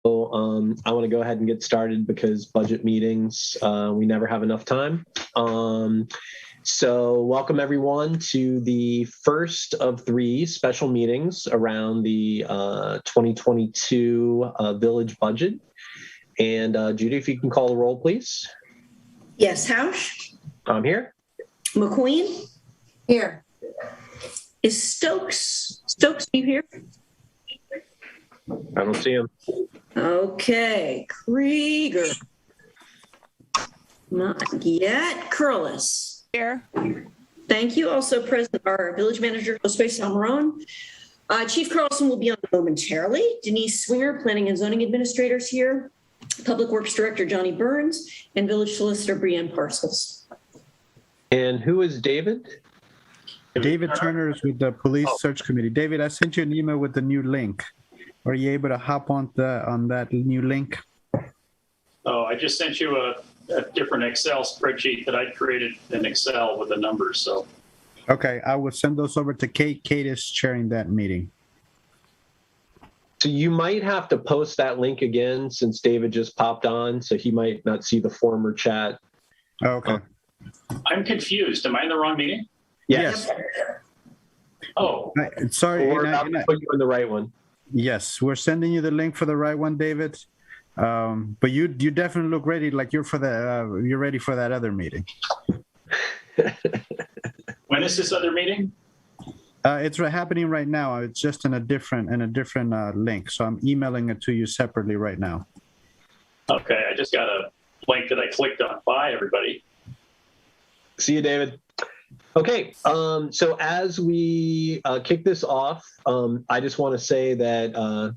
I want to go ahead and get started because budget meetings, we never have enough time. So welcome everyone to the first of three special meetings around the 2022 village budget. And Judy, if you can call the roll, please. Yes, Hausch. I'm here. McQueen. Here. Is Stokes? Stokes, are you here? I don't see him. Okay. Krieger. Not yet. Curlis. Here. Thank you. Also present our village manager, Josue Salmarone. Chief Carlson will be on momentarily. Denise Swinger, planning and zoning administrators here. Public Works Director Johnny Burns and Village Solicitor Brianne Parcels. And who is David? David Turner is with the Police Search Committee. David, I sent you an email with the new link. Are you able to hop on that new link? Oh, I just sent you a different Excel spreadsheet that I created in Excel with the numbers. So, okay, I will send those over to Kate. Kate is chairing that meeting. So you might have to post that link again since David just popped on, so he might not see the former chat. Okay. I'm confused. Am I in the wrong meeting? Yes. Oh, Sorry. We're about to put you in the right one. Yes, we're sending you the link for the right one, David. But you definitely look ready, like you're ready for that other meeting. when is this other meeting? It's happening right now. It's just in a different link. So I'm emailing it to you separately right now. Okay, I just got a link that I clicked on. Bye, everybody. See you, David. Okay, so as we kick this off, I just want to say that,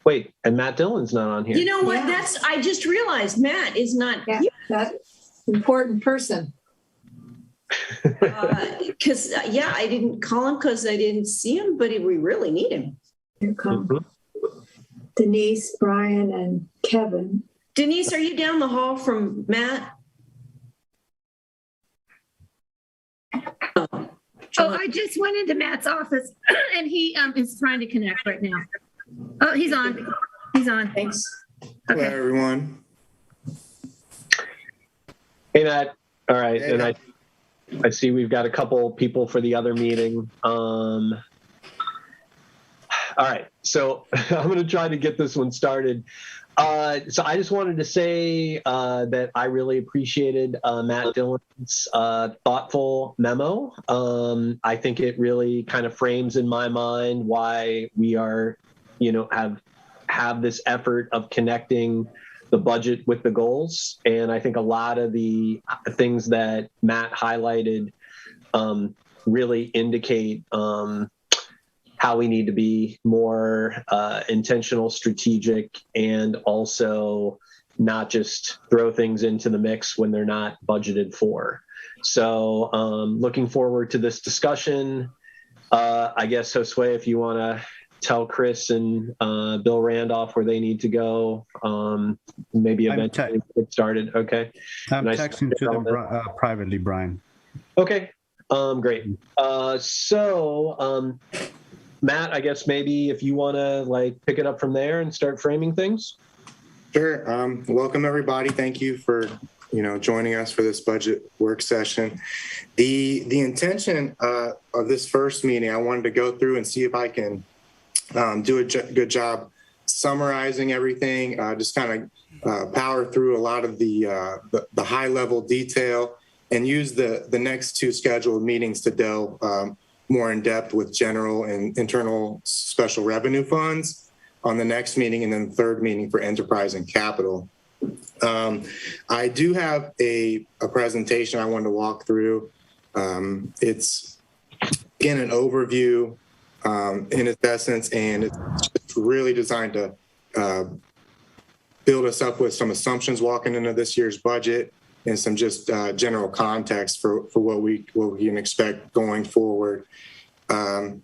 wait, and Matt Dillon's not on here. You know what? Yeah. I just realized Matt is not Yeah, here. that's an important person. Because, I didn't call him because I didn't see him, but we really need him. Here come Mhm. Denise, Brian, and Kevin. Denise, are you down the hall from Matt? Oh, I just went into Matt's office and he is trying to connect right now. Oh, he's on. He's on. Thanks. Hello, Okay. everyone. Hey, Matt. All right, Hey, and I see we've got a couple people for the other meeting. All right, so I'm going to try to get this one started. So I just wanted to say that I really appreciated Matt Dillon's thoughtful memo. I think it really kind of frames in my mind why we are, have this effort of connecting the budget with the goals. And I think a lot of the things that Matt highlighted really indicate how we need to be more intentional, strategic, and also not just throw things into the mix when they're not budgeted for. So looking forward to this discussion. I guess, Josue, if you want to tell Chris and Bill Randolph where they need to go, maybe eventually get started. Okay. I'm texting to them privately, Brian. Okay. Great. So Matt, I guess maybe if you want to pick it up from there and start framing things. Sure. Welcome, everybody. Thank you for joining us for this budget work session. The intention of this first meeting, I wanted to go through and see if I can do a good job summarizing everything. Just kind of power through a lot of the high level detail and use the next two scheduled meetings to delve more in depth with general and internal special revenue funds on the next meeting, and then the third meeting for enterprise and capital. I do have a presentation I wanted to walk through. It's again an overview in its essence, and it's just really designed to build us up with some assumptions walking into this year's budget and some just general context for what we can expect going forward. I'll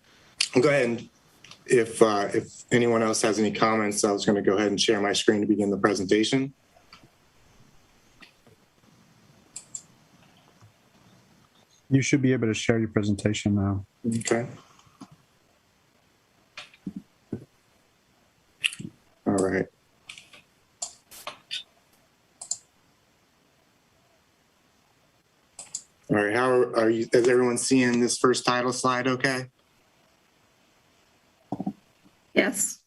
go ahead and if anyone else has any comments, I was going to go ahead and share my screen to begin the presentation. You should be able to share your presentation now. Okay. All right. All right, how are you? Is everyone seeing this first title slide okay? Yes.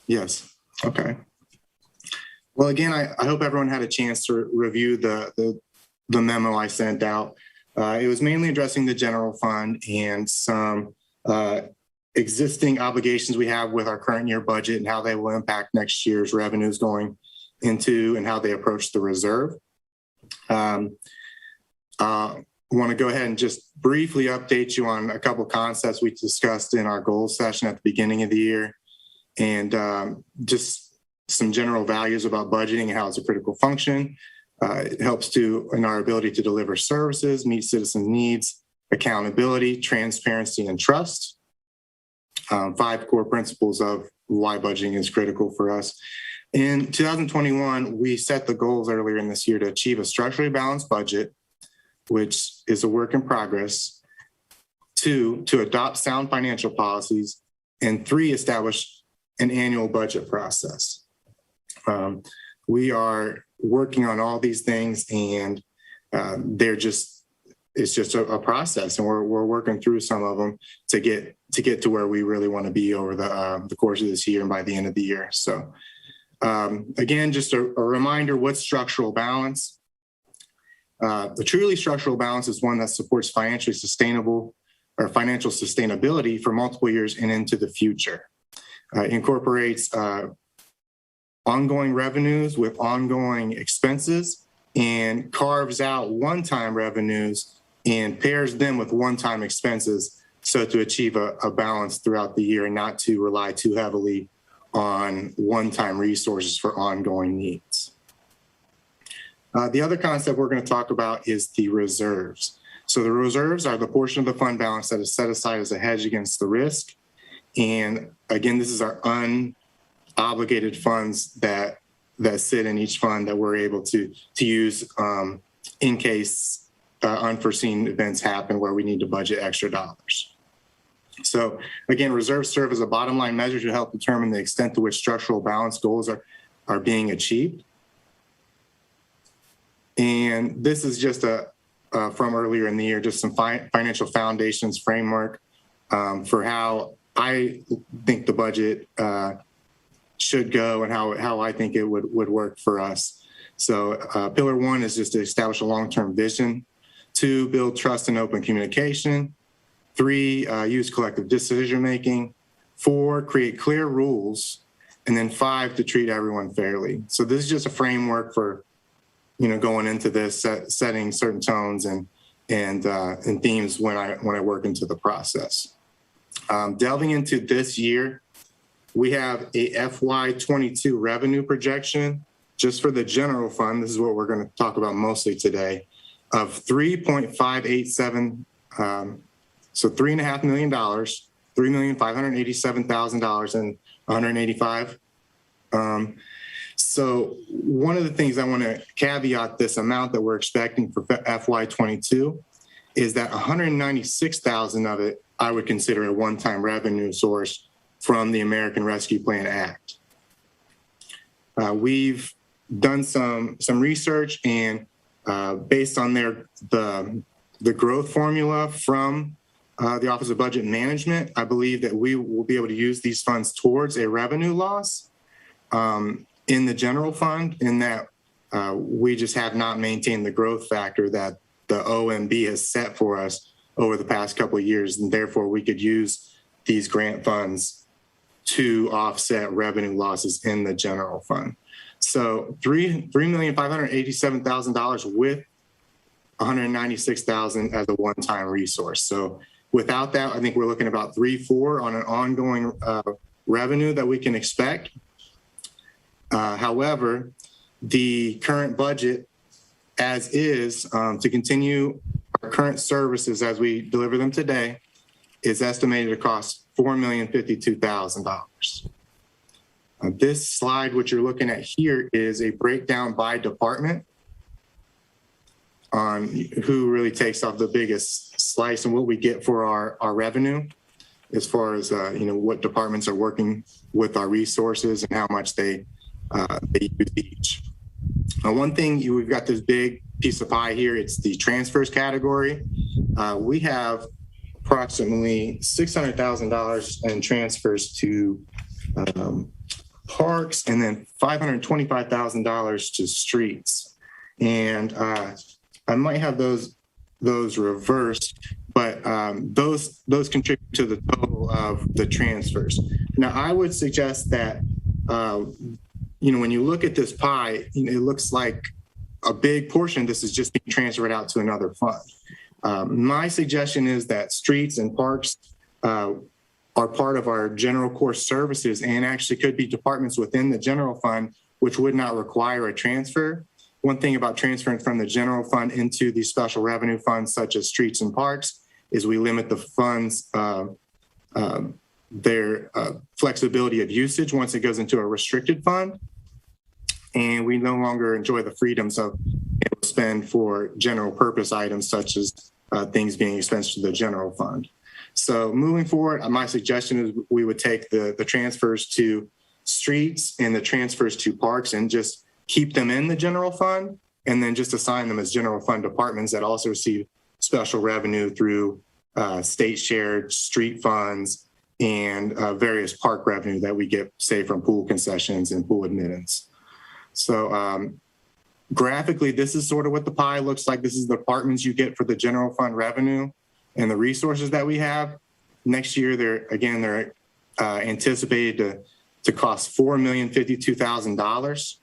Yes. Okay. Well, again, I hope everyone had a chance to review the memo I sent out. It was mainly addressing the general fund and some existing obligations we have with our current year budget and how they will impact next year's revenues going into and how they approach the reserve. I want to go ahead and just briefly update you on a couple concepts we discussed in our goals session at the beginning of the year, and just some general values about budgeting and how it's a critical function. It helps in our ability to deliver services, meet citizen needs, accountability, transparency, and trust. 5 core principles of why budgeting is critical for us. In 2021, we set the goals earlier in this year to achieve a structurally balanced budget, which is a work in progress. 2, to adopt sound financial policies. And 3, establish an annual budget process. We are working on all these things, and it's just a process, and we're working through some of them to get to where we really want to be over the course of this year and by the end of the year. So again, just a reminder, what's structural balance? The truly structural balance is one that supports financial sustainability for multiple years and into the future. Incorporates ongoing revenues with ongoing expenses and carves out one-time revenues and pairs them with one-time expenses so to achieve a balance throughout the year and not to rely too heavily on one-time resources for ongoing needs. The other concept we're going to talk about is the reserves. So the reserves are the portion of the fund balance that is set aside as a hedge against the risk. And again, this is our unobligated funds that sit in each fund that we're able to use in case unforeseen events happen where we need to budget extra dollars. So again, reserves serve as a bottom line measure to help determine the extent to which structural balance goals are being achieved. And this is just from earlier in the year, just some financial foundations framework for how I think the budget should go and how I think it would work for us. So pillar 1 is just to establish a long-term vision. 2, build trust and open communication. 3, use collective decision-making. 4, create clear rules. And then 5, to treat everyone fairly. So this is just a framework for, going into this, setting certain tones and themes when I work into the process. Delving into this year, we have a FY22 revenue projection just for the general fund. This is what we're going to talk about mostly today, of $3.587, so $3.5 million, $3,587,000 and 185. So one of the things I want to caveat this amount that we're expecting for FY22 is that 196,000 of it I would consider a one-time revenue source from the American Rescue Plan Act. We've done some research, and based on the growth formula from the Office of Budget Management, I believe that we will be able to use these funds towards a revenue loss in the general fund, in that we just have not maintained the growth factor that the OMB has set for us over the past couple of years, and therefore we could use these grant funds to offset revenue losses in the general fund. So $3,587,000 with $196,000 as a one-time resource. So without that, I think we're looking about 3.4 on an ongoing revenue that we can expect. However, the current budget as is to continue our current services as we deliver them today is estimated to cost $4,052,000. This slide, what you're looking at here, is a breakdown by department on who really takes off the biggest slice and what we get for our revenue, as far as what departments are working with our resources and how much they use each. One thing, we've got this big piece of pie here. It's the transfers category. We have approximately $600,000 in transfers to parks, and then $525,000 to streets. And I might have those reversed, but those contribute to the total of the transfers. Now, I would suggest that when you look at this pie, it looks like a big portion of this is just being transferred out to another fund. My suggestion is that streets and parks are part of our general core services and actually could be departments within the general fund, which would not require a transfer. One thing about transferring from the general fund into the special revenue funds, such as streets and parks, is we limit the funds, their flexibility of usage once it goes into a restricted fund. And we no longer enjoy the freedoms of spend for general purpose items, such as things being expensed to the general fund. So moving forward, my suggestion is we would take the transfers to streets and the transfers to parks and just keep them in the general fund, and then just assign them as general fund departments that also receive special revenue through state shared street funds and various park revenue that we get, say, from pool concessions and pool admittance. So graphically, this is sort of what the pie looks like. This is the departments you get for the general fund revenue and the resources that we have. Next year, they're anticipated to cost $4,052,000.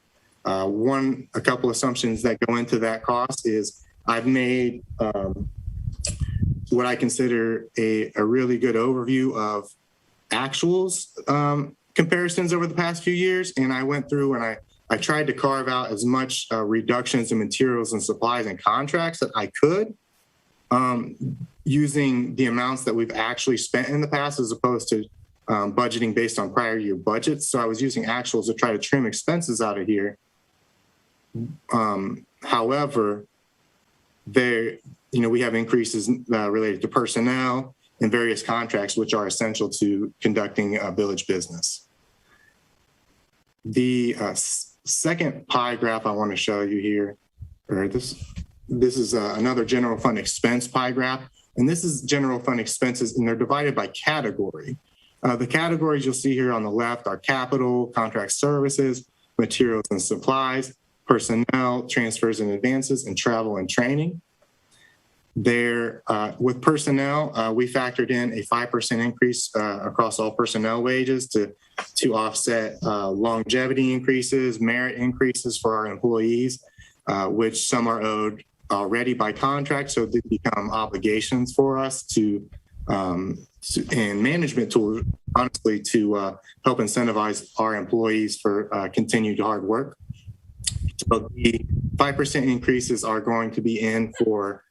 A couple assumptions that go into that cost is I've made what I consider a really good overview of actuals comparisons over the past few years. And I went through and I tried to carve out as much reductions in materials and supplies and contracts that I could, using the amounts that we've actually spent in the past as opposed to budgeting based on prior year budgets. So I was using actuals to try to trim expenses out of here. However, we have increases related to personnel and various contracts, which are essential to conducting a village business. The second pie graph I want to show you here, or this is another general fund expense pie graph, and this is general fund expenses, and they're divided by category. The categories you'll see here on the left are capital, contract services, materials and supplies, personnel, transfers and advances, and travel and training. There, with personnel, we factored in a 5% increase across all personnel wages to offset longevity increases, merit increases for our employees, which some are owed already by contract, so they become obligations for us and management tools, honestly, to help incentivize our employees for continued hard work. So the 5% increases are going to be in for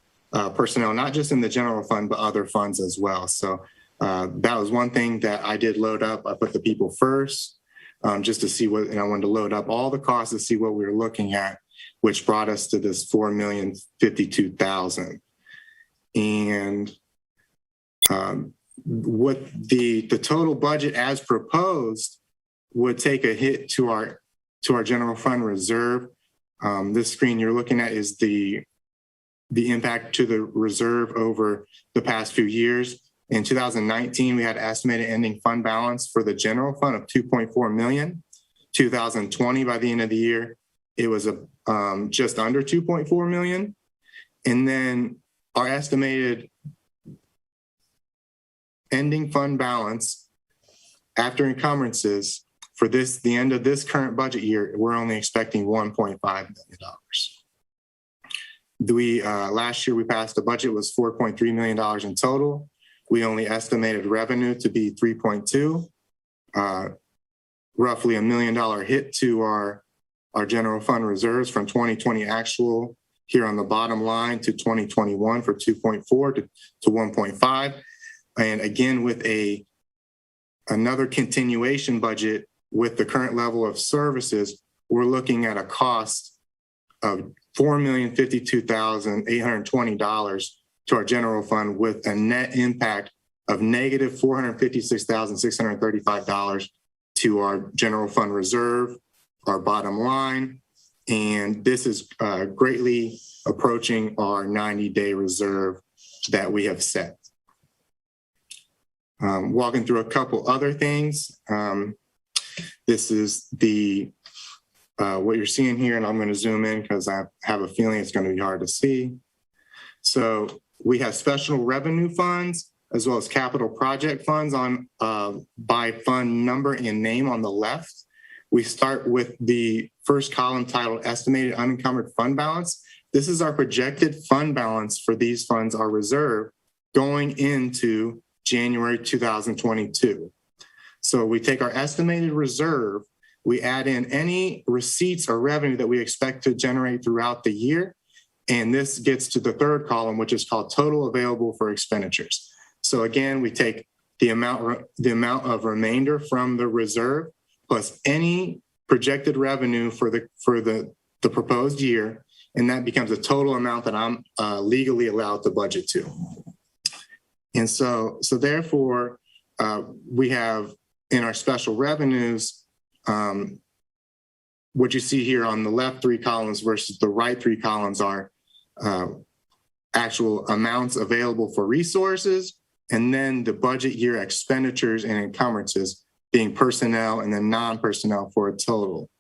personnel, not just in the general fund, but other funds as well. So that was one thing that I did load up. I put the people first just to see and I wanted to load up all the costs to see what we were looking at, which brought us to this $4,052,000. And what the total budget as proposed would take a hit to our general fund reserve. This screen you're looking at is the impact to the reserve over the past few years. In 2019, we had estimated ending fund balance for the general fund of $2.4 million. 2020, by the end of the year, it was just under $2.4 million. And then our estimated ending fund balance after encumbrances for the end of this current budget year, we're only expecting $1.5 million. Last year we passed a budget was $4.3 million in total. We only estimated revenue to be 3.2, roughly $1 million hit to our general fund reserves from 2020 actual here on the bottom line to 2021 for 2.4 to 1.5. And again, with another continuation budget with the current level of services, we're looking at a cost of $4,052,820 to our general fund, with a net impact of negative $456,635 to our general fund reserve, our bottom line, And this is greatly approaching our 90-day reserve that we have set. Walking through a couple other things. This is the what you're seeing here, and I'm going to zoom in because I have a feeling it's going to be hard to see. So we have special revenue funds as well as capital project funds on by fund number and name on the left. We start with the first column titled Estimated Unencumbered Fund Balance. This is our projected fund balance for these funds, our reserve, going into January 2022. So we take our estimated reserve, we add in any receipts or revenue that we expect to generate throughout the year, and this gets to the third column, which is called total available for expenditures. So again, we take the amount of remainder from the reserve plus any projected revenue for the proposed year, and that becomes a total amount that I'm legally allowed to budget to. And so therefore, we have in our special revenues, what you see here on the left three columns versus the right three columns are actual amounts available for resources, and then the budget year expenditures and encumbrances being personnel and then non-personnel for a total.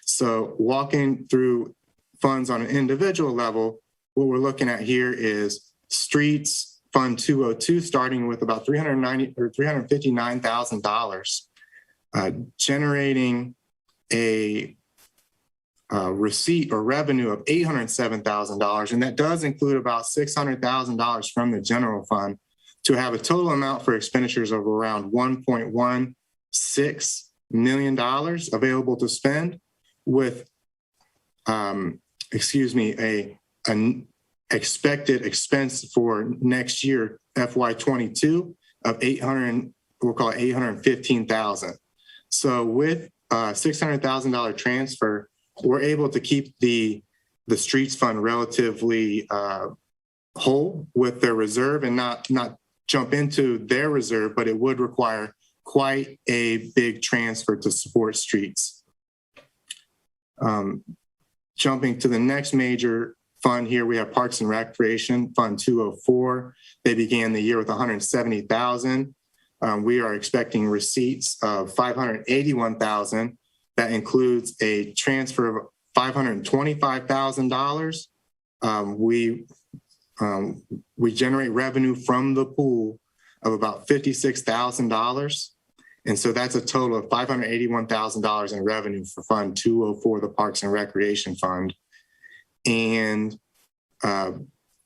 So walking through funds on an individual level, what we're looking at here is streets, Fund 202, starting with about $359,000, generating a receipt or revenue of $807,000, and that does include about $600,000 from the general fund to have a total amount for expenditures of around $1.16 million available to spend, with an expected expense for next year, FY22, of $815,000. So with $600,000 transfer, we're able to keep the streets fund relatively whole with their reserve and not jump into their reserve, but it would require quite a big transfer to support streets. Jumping to the next major fund here, we have Parks and Recreation, Fund 204. They began the year with $170,000. We are expecting receipts of $581,000. That includes a transfer of $525,000. We generate revenue from the pool of about $56,000. And so that's a total of $581,000 in revenue for Fund 204, the Parks and Recreation Fund. And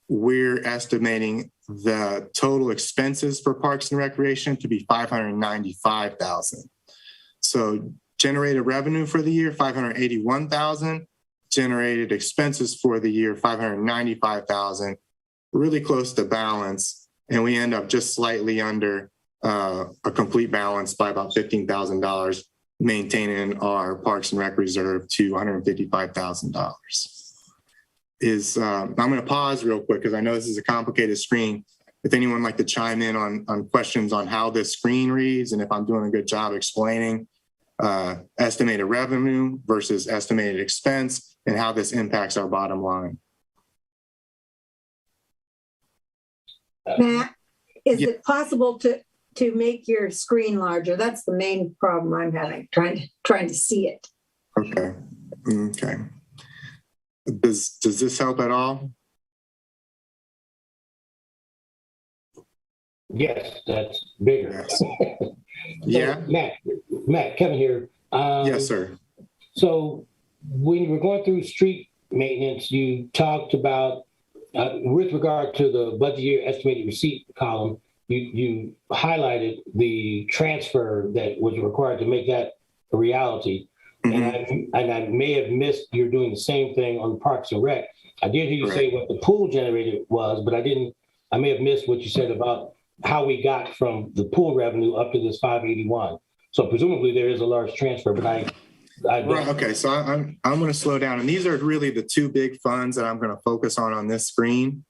we're estimating the total expenses for Parks and Recreation to be $595,000. So generated revenue for the year, $581,000. Generated expenses for the year, $595,000. Really close to balance, and we end up just slightly under a complete balance by about $15,000, maintaining our Parks and Rec reserve to $155,000. I'm going to pause real quick because I know this is a complicated screen. If anyone would like to chime in on questions on how this screen reads and if I'm doing a good job explaining estimated revenue versus estimated expense and how this impacts our bottom line. Matt, is it possible to make your screen larger? That's the main problem I'm having, trying to see it. Okay. Does this help at all? Yes, that's bigger. Yes. Yeah. Matt, Kevin here. Yes, sir. So when you were going through street maintenance, you talked about, with regard to the budget year estimated receipt column, you highlighted the transfer that was required to make that a reality. Mm-hmm. And I may have missed you're doing the same thing on Parks and Rec. I did hear you say what the pool generated was, but I may have missed what you said about how we got from the pool revenue up to this 581. So presumably there is a large transfer, but I don't. Right. Okay. So I'm going to slow down, and these are really the two big funds that I'm going to focus on this screen,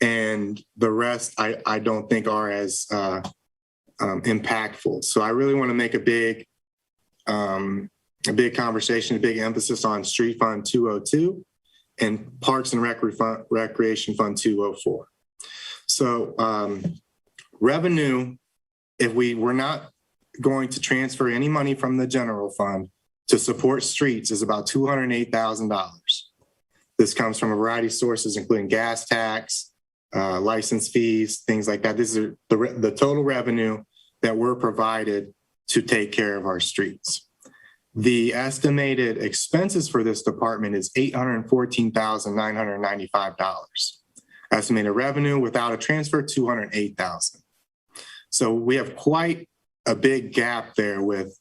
and the rest I don't think are as impactful. So I really want to make a big a big conversation, a big emphasis on Street Fund 202 and Parks and Recreation Fund 204. So revenue, if we were not going to transfer any money from the general fund to support streets, is about $208,000. This comes from a variety of sources, including gas tax, license fees, things like that. This is the total revenue that we're provided to take care of our streets. The estimated expenses for this department is $814,995. Estimated revenue without a transfer, $208,000. So we have quite a big gap there with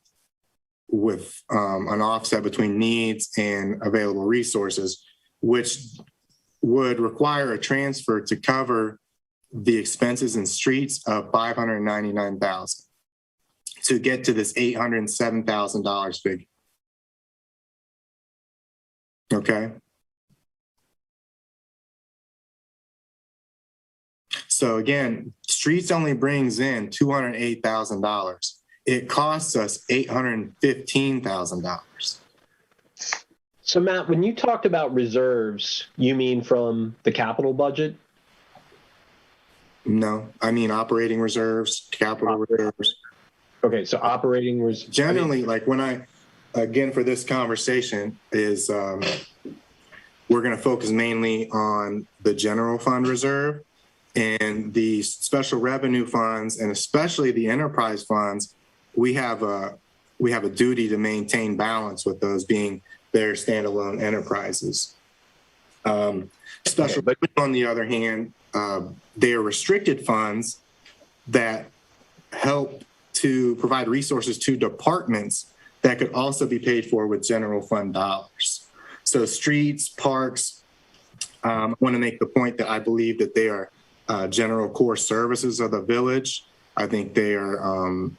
an offset between needs and available resources, which would require a transfer to cover the expenses in streets of $599,000 to get to this $807,000 figure. Okay. So again, streets only brings in $208,000. It costs us $815,000. So Matt, when you talked about reserves, you mean from the capital budget? No, I mean operating reserves, capital reserves. Okay, so operating reserves. Generally, like when again, for this conversation is we're going to focus mainly on the general fund reserve, and the special revenue funds, and especially the enterprise funds. We have a duty to maintain balance with those being their standalone enterprises. Special revenue, on the other hand, they are restricted funds that help to provide resources to departments that could also be paid for with general fund dollars. So streets, parks, I want to make the point that I believe that they are general core services of the village. I think they are,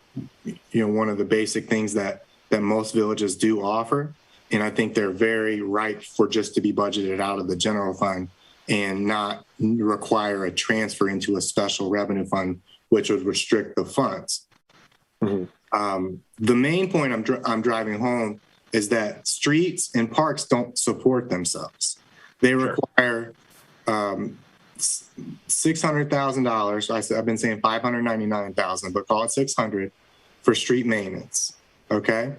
one of the basic things that most villages do offer. And I think they're very ripe for just to be budgeted out of the general fund and not require a transfer into a special revenue fund, which would restrict the funds. Mm-hmm. The main point I'm driving home is that streets and parks don't support themselves. They require $600,000. I've been saying $599,000, but call it $600 for street maintenance. Okay.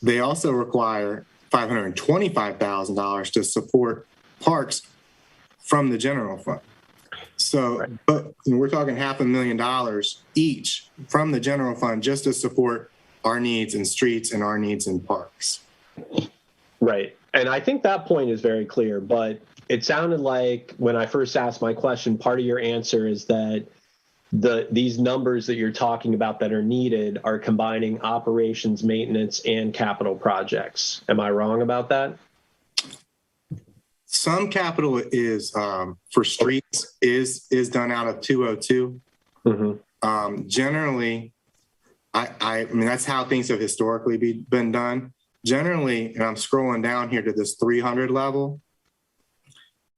They also require $525,000 to support parks from the general fund. So, but we're talking $500,000 each from the general fund just to support our needs in streets and our needs in parks. Right. And I think that point is very clear, but it sounded like when I first asked my question, part of your answer is that these numbers that you're talking about that are needed are combining operations, maintenance, and capital projects. Am I wrong about that? Some capital is for streets is done out of 202. Mm-hmm. Generally, I mean, that's how things have historically been done. Generally, and I'm scrolling down here to this 300 level,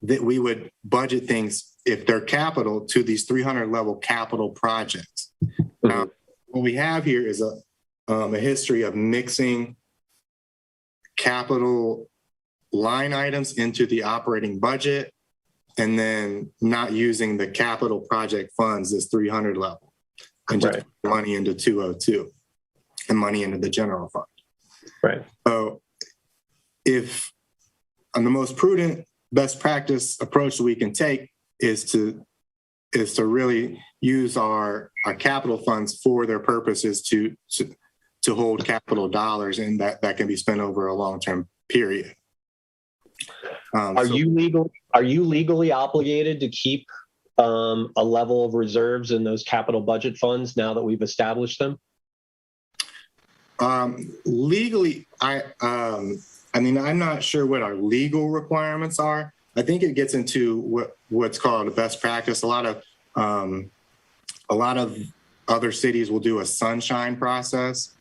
that we would budget things, if they're capital, to these 300 level capital projects. Mm-hmm. Now, what we have here is a history of mixing capital line items into the operating budget and then not using the capital project funds, this 300 level, and just money into 202 and money into the general fund. Right. So if on the most prudent best practice approach that we can take is to really use our capital funds for their purposes to hold capital dollars, and that can be spent over a long-term period. Are you legally obligated to keep a level of reserves in those capital budget funds now that we've established them? Legally, I mean, I'm not sure what our legal requirements are. I think it gets into what's called a best practice. A lot of other cities will do a sunshine process,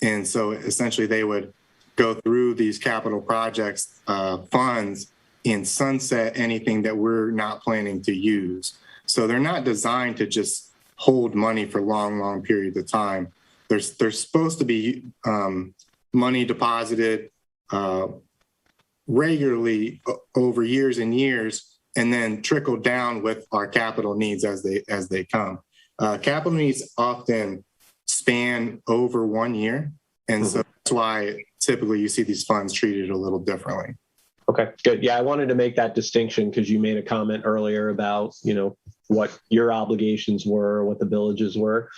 and so essentially they would go through these capital projects funds and sunset anything that we're not planning to use. So they're not designed to just hold money for long periods of time. They're supposed to be money deposited regularly over years and years, and then trickle down with our capital needs as they come. Capital needs often span over 1 year, and so that's why typically you see these funds treated a little differently. Okay, good. Yeah, I wanted to make that distinction because you made a comment earlier about, what your obligations were, what the villages were.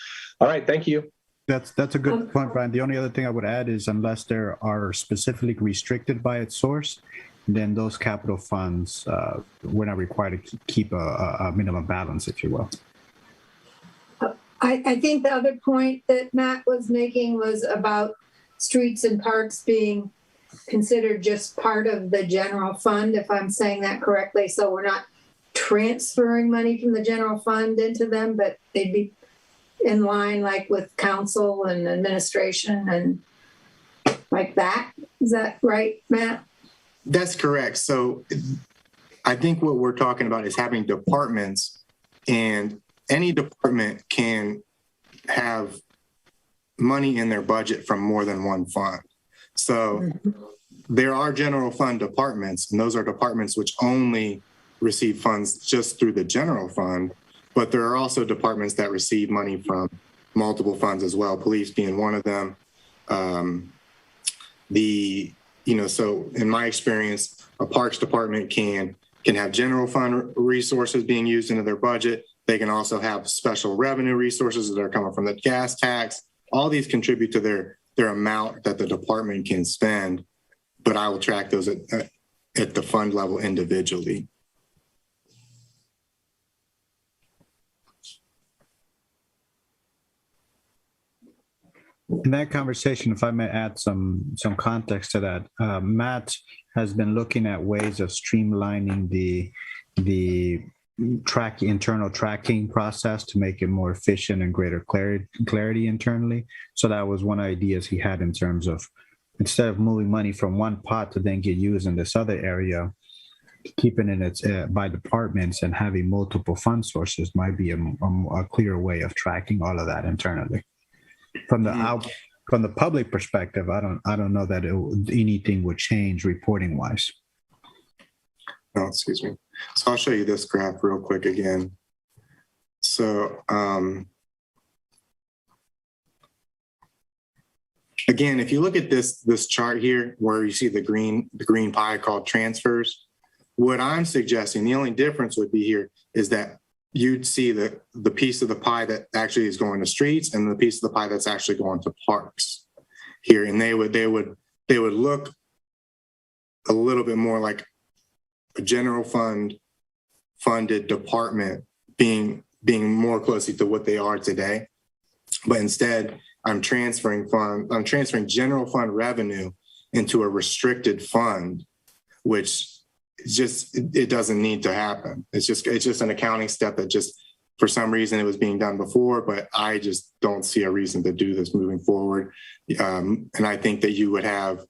All right, thank you. That's a good point, Brian. The only other thing I would add is unless there are specifically restricted by its source, then those capital funds, we're not required to keep a minimum balance, if you will. I think the other point that Matt was making was about streets and parks being considered just part of the general fund, if I'm saying that correctly. So we're not transferring money from the general fund into them, but they'd be in line like with council and administration and like that. Is that right, Matt? That's correct. So I think what we're talking about is having departments, and any department can have money in their budget from more than one fund. So there are general fund departments, and those are departments which only receive funds just through the general fund. But there are also departments that receive money from multiple funds as well, police being one of them. So in my experience, a parks department can have general fund resources being used into their budget. They can also have special revenue resources that are coming from the gas tax. All these contribute to their amount that the department can spend, but I will track those at the fund level individually. In that conversation, if I may add some context to that, Matt has been looking at ways of streamlining the internal tracking process to make it more efficient and greater clarity internally. So that was one idea he had in terms of, instead of moving money from one pot to then get used in this other area, keeping it by departments and having multiple fund sources might be a clearer way of tracking all of that internally. From the public perspective, I don't know that anything would change reporting wise. Oh, excuse me. So I'll show you this graph real quick again. So again, if you look at this chart here, where you see the green pie called transfers, what I'm suggesting, the only difference would be here is that you'd see the piece of the pie that actually is going to streets and the piece of the pie that's actually going to parks here, and they would look a little bit more like a general funded department being more closely to what they are today. But instead, I'm transferring general fund revenue into a restricted fund, which it doesn't need to happen. It's just an accounting step that just, for some reason, it was being done before, but I just don't see a reason to do this moving forward. And I think that you would have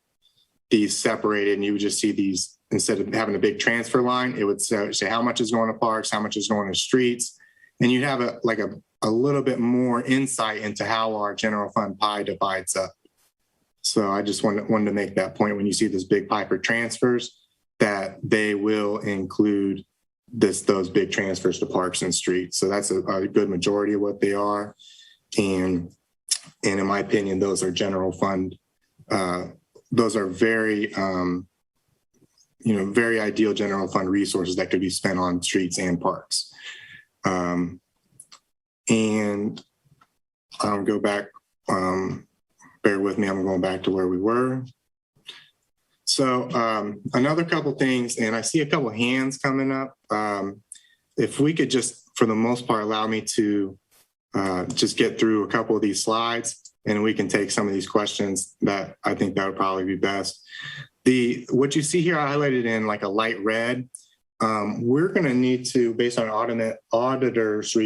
these separated, and you would just see these, instead of having a big transfer line, it would say how much is going to parks, how much is going to streets, and you'd have a little bit more insight into how our general fund pie divides up. So I just wanted to make that point when you see this big pie for transfers, that they will include those big transfers to parks and streets. So that's a good majority of what they are. And in my opinion, those are general fund. Those are very, very ideal general fund resources that could be spent on streets and parks. And I'll go back, bear with me, I'm going back to where we were. So another couple things, and I see a couple hands coming up. If we could just, for the most part, allow me to just get through a couple of these slides, and we can take some of these questions, that I think that would probably be best. What you see here highlighted in like a light red, we're going to need to, based on auditor's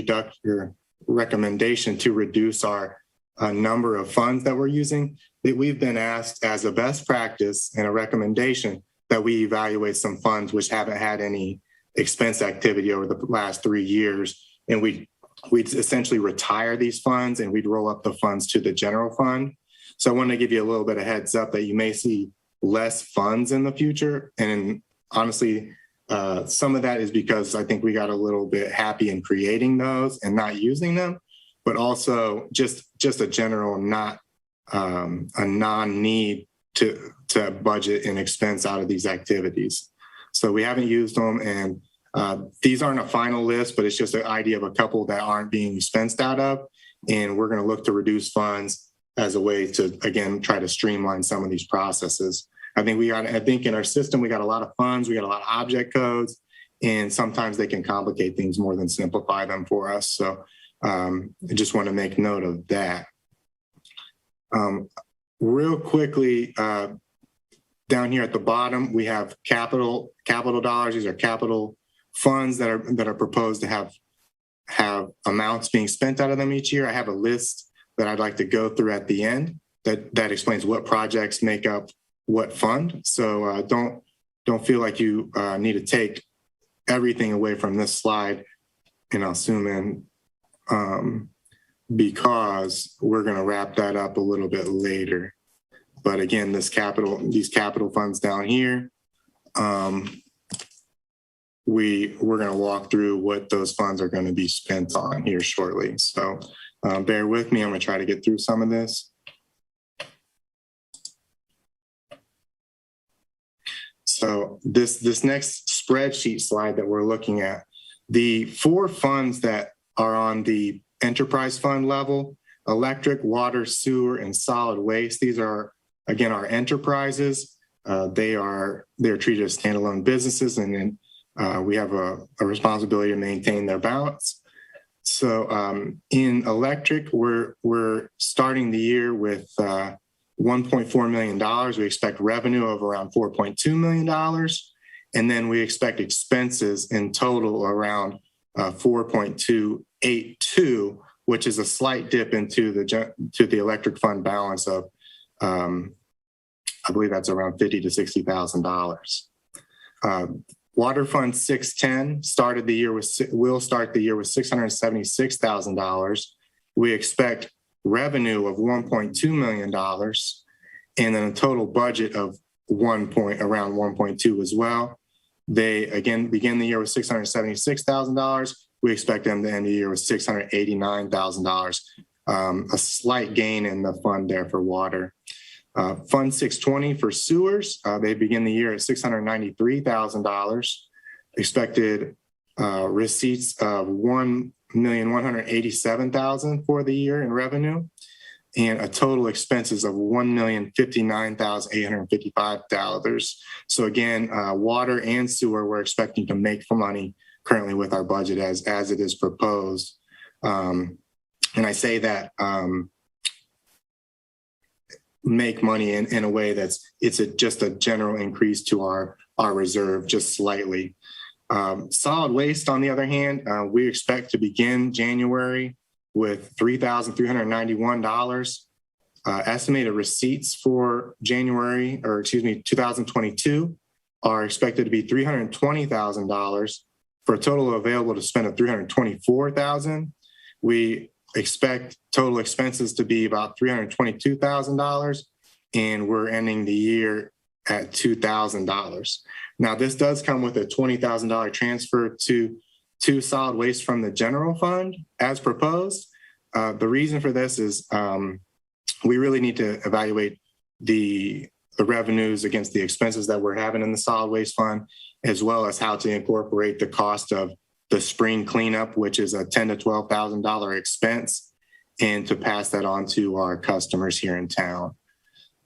recommendation, to reduce our number of funds that we're using. That we've been asked as a best practice and a recommendation that we evaluate some funds which haven't had any expense activity over the last 3 years, and we'd essentially retire these funds, and we'd roll up the funds to the general fund. So I wanted to give you a little bit of heads up that you may see less funds in the future. And honestly, some of that is because I think we got a little bit happy in creating those and not using them, but also just a general a non-need to budget and expense out of these activities. So we haven't used them, and these aren't a final list, but it's just an idea of a couple that aren't being expensed out of, and we're going to look to reduce funds as a way to, again, try to streamline some of these processes. I think in our system, we got a lot of funds, we got a lot of object codes, and sometimes they can complicate things more than simplify them for us. So I just want to make note of that. Real quickly, down here at the bottom, we have capital dollars. These are capital funds that are proposed to have amounts being spent out of them each year. I have a list that I'd like to go through at the end that explains what projects make up what fund. So don't feel like you need to take everything away from this slide, and I'll zoom in because we're going to wrap that up a little bit later. But again, these capital funds down here, we're going to walk through what those funds are going to be spent on here shortly. So bear with me. I'm going to try to get through some of this. So this next spreadsheet slide that we're looking at, the 4 funds that are on the enterprise fund level, electric, water, sewer, and solid waste. These are, again, our enterprises. They're treated as standalone businesses, and then we have a responsibility to maintain their balance. So in electric, we're starting the year with $1.4 million. We expect revenue of around $4.2 million. And then we expect expenses in total around 4.282, which is a slight dip into the electric fund balance of, I believe that's around $50,000 to $60,000. Water Fund 610 will start the year with $676,000. We expect revenue of $1.2 million, and then a total budget of around 1.2 as well. They again begin the year with $676,000. We expect them to end the year with $689,000. A slight gain in the fund there for water. Fund 620 for sewers, they begin the year at $693,000. Expected receipts of $1,187,000 for the year in revenue, and a total expenses of $1,059,855. So again, water and sewer, we're expecting to make for money currently with our budget as it is proposed. And I say that make money in a way it's just a general increase to our reserve, just slightly. Solid waste, on the other hand, we expect to begin January with $3,391. Estimated receipts for 2022 are expected to be $320,000 for a total available to spend of $324,000. We expect total expenses to be about $322,000, and we're ending the year at $2,000. Now, this does come with a $20,000 transfer to solid waste from the general fund as proposed. The reason for this is we really need to evaluate the revenues against the expenses that we're having in the solid waste fund, as well as how to incorporate the cost of the spring cleanup, which is a $10,000 to $12,000 expense, and to pass that on to our customers here in town.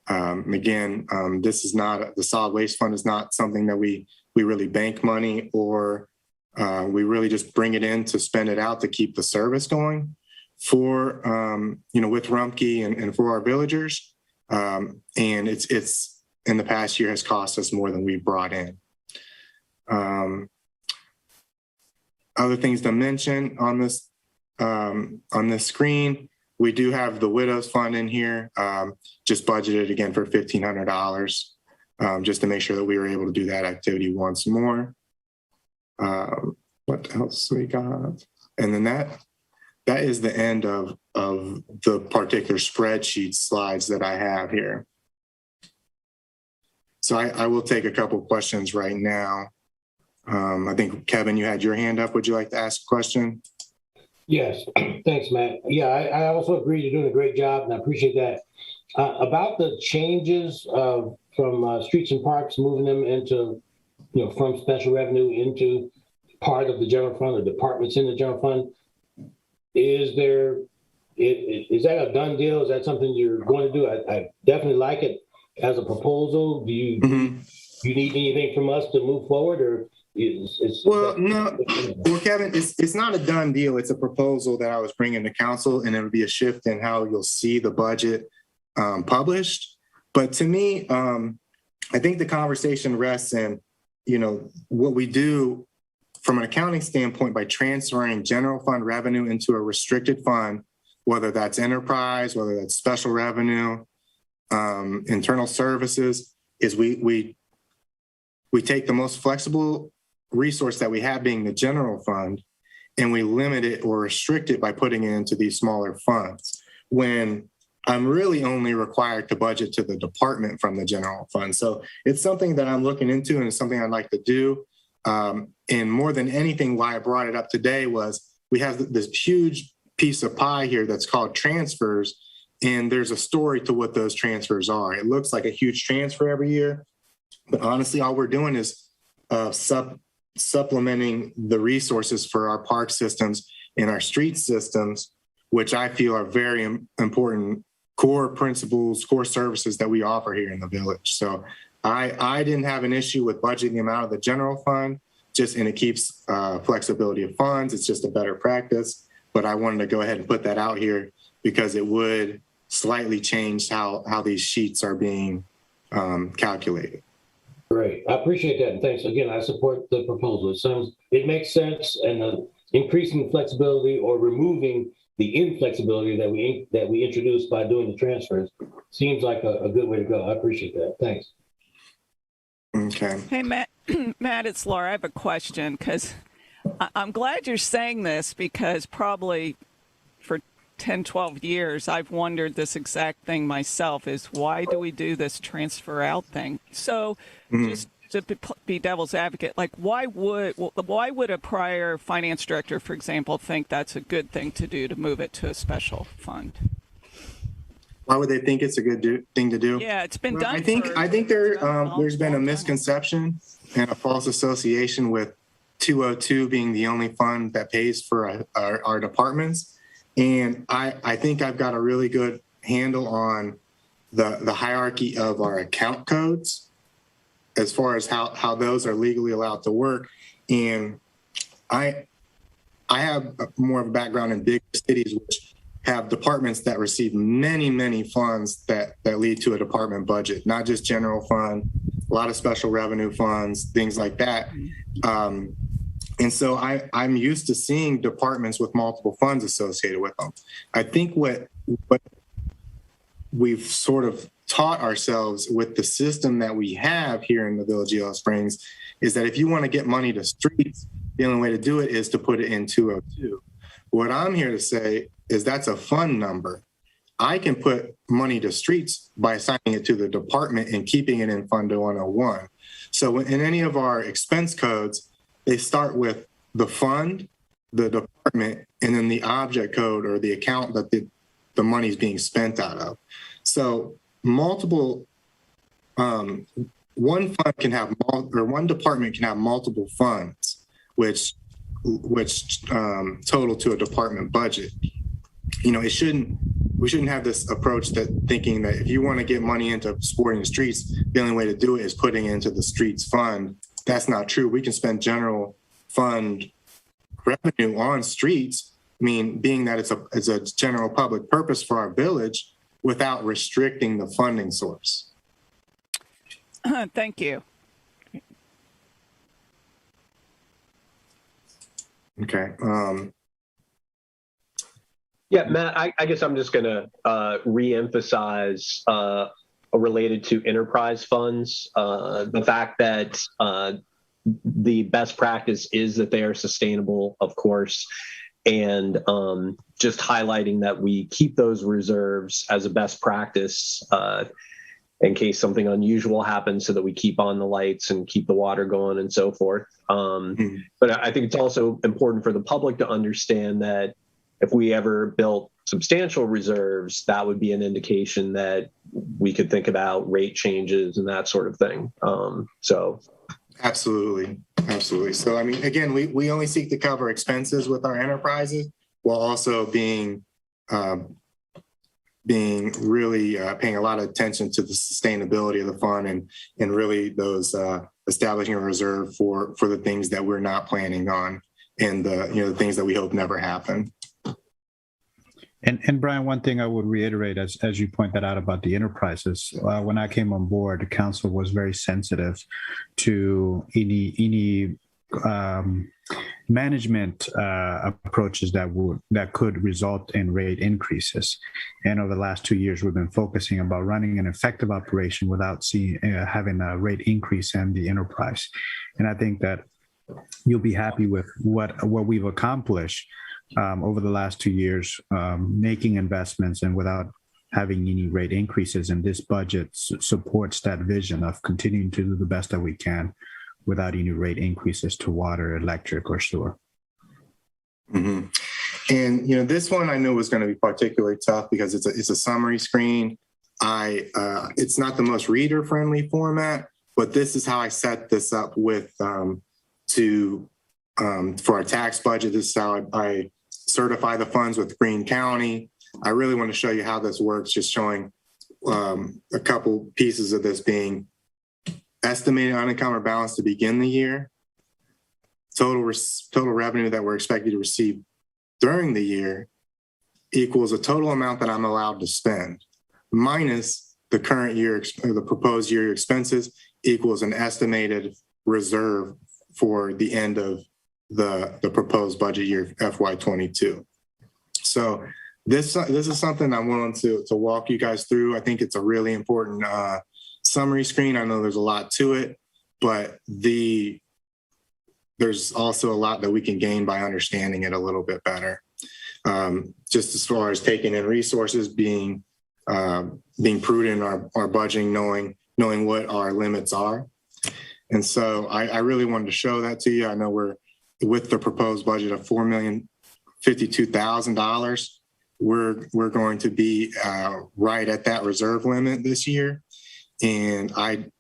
This is not, the solid waste fund is not something that we really bank money, or we really just bring it in to spend it out to keep the service going for, with Rumpke and for our villagers. And it's in the past year has cost us more than we brought in. Other things to mention on this screen, we do have the Widows Fund in here, just budgeted again for $1,500, just to make sure that we were able to do that activity once more. What else we got? And then that is the end of the particular spreadsheet slides that I have here. So I will take a couple questions right now. I think, Kevin, you had your hand up. Would you like to ask a question? Yes, thanks, Matt. Yeah, I also agree you're doing a great job, and I appreciate that. About the changes from streets and parks, moving them into, from special revenue into part of the general fund or departments in the general fund, is that a done deal? Is that something you're going to do? I definitely like it as a proposal. Do you need anything from us to move forward, or no. Well, Kevin, it's not a done deal. It's a proposal that I was bringing to council, and it would be a shift in how you'll see the budget published. But to me, I think the conversation rests in, what we do from an accounting standpoint by transferring general fund revenue into a restricted fund, whether that's enterprise, whether that's special revenue, internal services, is we take the most flexible resource that we have, being the general fund, and we limit it or restrict it by putting it into these smaller funds, when I'm really only required to budget to the department from the general fund. So it's something that I'm looking into, and it's something I'd like to do. And more than anything, why I brought it up today was we have this huge piece of pie here that's called transfers, and there's a story to what those transfers are. It looks like a huge transfer every year, but honestly, all we're doing is supplementing the resources for our park systems and our street systems, which I feel are very important core principles, core services that we offer here in the village. So I didn't have an issue with budgeting the amount of the general fund, and it keeps flexibility of funds. It's just a better practice. But I wanted to go ahead and put that out here because it would slightly change how these sheets are being calculated. Great. I appreciate that. And thanks again. I support the proposal. It makes sense, and increasing flexibility or removing the inflexibility that we introduced by doing the transfers seems like a good way to go. I appreciate that. Thanks. Okay. Hey, Matt, it's Laura. I have a question, because I'm glad you're saying this, because probably for 10, 12 years, I've wondered this exact thing myself, is why do we do this transfer out thing? So just to be devil's advocate, like why would a prior finance director, for example, think that's a good thing to do, to move it to a special fund? Why would they think it's a good thing to do? Yeah, it's been done. I think there's been a misconception and a false association with 202 being the only fund that pays for our departments. And I think I've got a really good handle on the hierarchy of our account codes as far as how those are legally allowed to work. And I have more of a background in big cities, which have departments that receive many, many funds that lead to a department budget, not just general fund, a lot of special revenue funds, things like that. And so I'm used to seeing departments with multiple funds associated with them. I think what we've sort of taught ourselves with the system that we have here in the Village of Yellow Springs is that if you want to get money to streets, the only way to do it is to put it in 202. What I'm here to say is that's a fund number. I can put money to streets by assigning it to the department and keeping it in Fund 101. So in any of our expense codes, they start with the fund, the department, and then the object code or the account that the money is being spent out of. So multiple, one fund can have, or one department can have multiple funds, which total to a department budget. We shouldn't have this approach thinking that if you want to get money into supporting the streets, the only way to do it is putting it into the streets fund. That's not true. We can spend general fund revenue on streets, being that it's a general public purpose for our village, without restricting the funding source. Thank you. Okay. Yeah, Matt, I guess I'm just going to reemphasize related to enterprise funds, the fact that the best practice is that they are sustainable, of course. and just highlighting that we keep those reserves as a best practice in case something unusual happens, so that we keep on the lights and keep the water going and so forth. But I think it's also important for the public to understand that if we ever built substantial reserves, that would be an indication that we could think about rate changes and that sort of thing. Absolutely. So, I mean, again, we only seek to cover expenses with our enterprises while also being really paying a lot of attention to the sustainability of the fund and really those establishing a reserve for the things that we're not planning on and the things that we hope never happen. And Brian, one thing I would reiterate, as you pointed out about the enterprises, when I came on board, the council was very sensitive to any management approaches that could result in rate increases. And over the last 2 years, we've been focusing about running an effective operation without having a rate increase in the enterprise. And I think that you'll be happy with what we've accomplished over the last 2 years, making investments and without having any rate increases. And this budget supports that vision of continuing to do the best that we can without any rate increases to water, electric, or sewer. Mm-hmm. And this one I knew was going to be particularly tough because it's a summary screen. It's not the most reader-friendly format, but this is how I set this up with for our tax budget. This is how I certify the funds with Greene County. I really want to show you how this works, just showing a couple pieces of this being estimated unencumbered balance to begin the year, total revenue that we're expected to receive during the year equals a total amount that I'm allowed to spend, minus the current year or the proposed year expenses equals an estimated reserve for the end of the proposed budget year FY22. So this is something I'm willing to walk you guys through. I think it's a really important summary screen. I know there's a lot to it, but there's also a lot that we can gain by understanding it a little bit better. Just as far as taking in resources, being prudent in our budgeting, knowing what our limits are. And so I really wanted to show that to you. I know we're with the proposed budget of $4,052,000. We're going to be right at that reserve limit this year. And I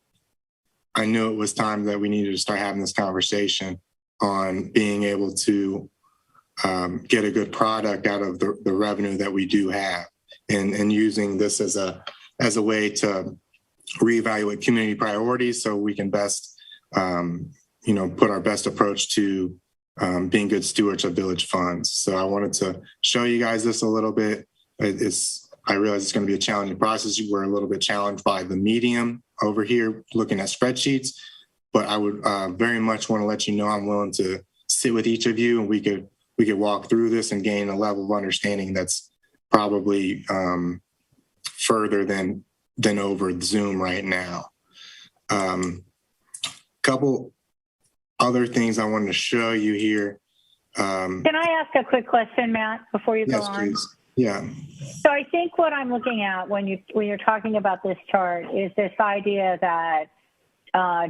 knew it was time that we needed to start having this conversation on being able to get a good product out of the revenue that we do have, and using this as a way to reevaluate community priorities so we can best put our best approach to being good stewards of village funds. So I wanted to show you guys this a little bit. I realize it's going to be a challenging process. We're a little bit challenged by the medium over here looking at spreadsheets, but I would very much want to let you know I'm willing to sit with each of you and we could walk through this and gain a level of understanding that's probably further than over Zoom right now. Couple other things I wanted to show you here. Can I ask a quick question, Matt, before you go on? Yes, please. Yeah. So I think what I'm looking at when you're talking about this chart is this idea that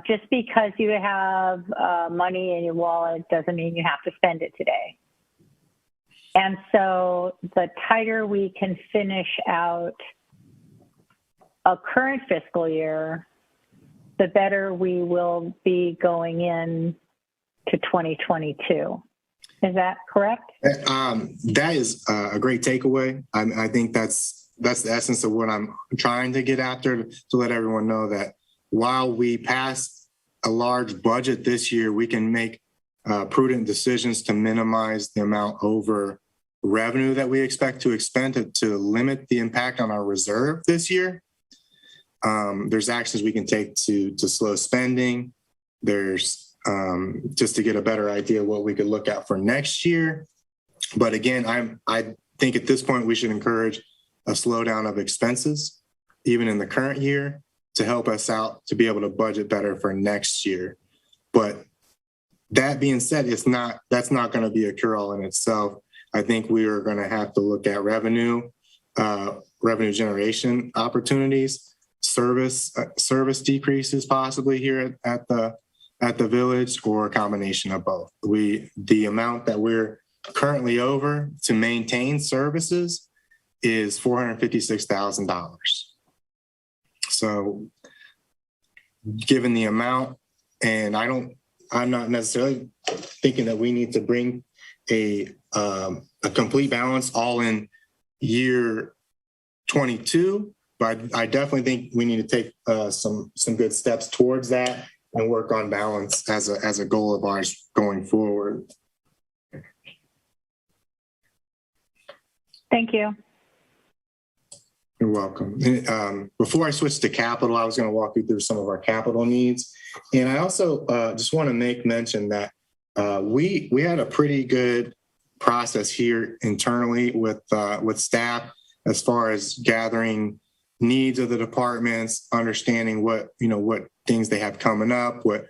just because you have money in your wallet doesn't mean you have to spend it today. And so the tighter we can finish out a current fiscal year, the better we will be going in to 2022. Is that correct? That is a great takeaway. I think that's the essence of what I'm trying to get after, to let everyone know that while we pass a large budget this year, we can make prudent decisions to minimize the amount over revenue that we expect to expend to limit the impact on our reserve this year. There's actions we can take to slow spending. There's just to get a better idea of what we could look at for next year. But again, I think at this point we should encourage a slowdown of expenses, even in the current year, to help us out to be able to budget better for next year. But that being said, that's not going to be a cure-all in itself. I think we are going to have to look at revenue generation opportunities, service decreases possibly here at the village, or a combination of both. The amount that we're currently over to maintain services is $456,000. So given the amount, and I'm not necessarily thinking that we need to bring a complete balance all in year 22, but I definitely think we need to take some good steps towards that and work on balance as a goal of ours going forward. Thank you. You're welcome. Before I switch to capital, I was going to walk you through some of our capital needs. And I also just want to make mention that we had a pretty good process here internally with staff as far as gathering needs of the departments, understanding what things they have coming up, what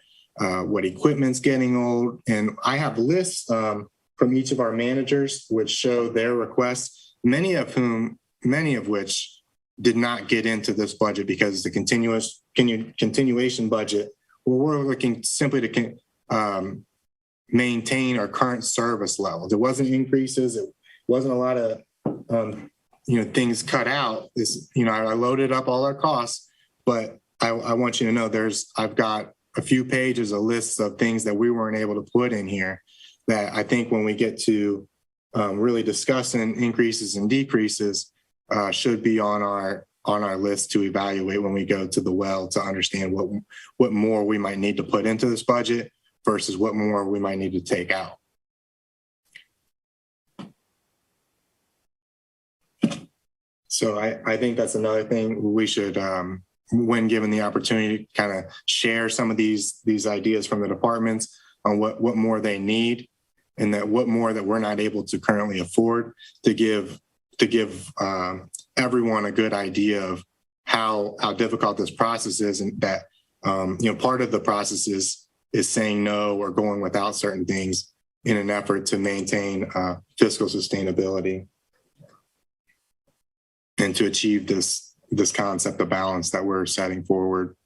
equipment's getting old. And I have lists from each of our managers which show their requests, many of which did not get into this budget because the continuation budget, where we're looking simply to maintain our current service levels. It wasn't increases. It wasn't a lot of things cut out. I loaded up all our costs, but I want you to know I've got a few pages of lists of things that we weren't able to put in here that I think when we get to really discussing increases and decreases should be on our list to evaluate when we go to the well to understand what more we might need to put into this budget versus what more we might need to take out. So I think that's another thing we should, when given the opportunity, kind of share some of these ideas from the departments on what more they need and that what more that we're not able to currently afford to give everyone a good idea of how difficult this process is, and that part of the process is saying no or going without certain things in an effort to maintain fiscal sustainability and to achieve this concept of balance that we're setting forward.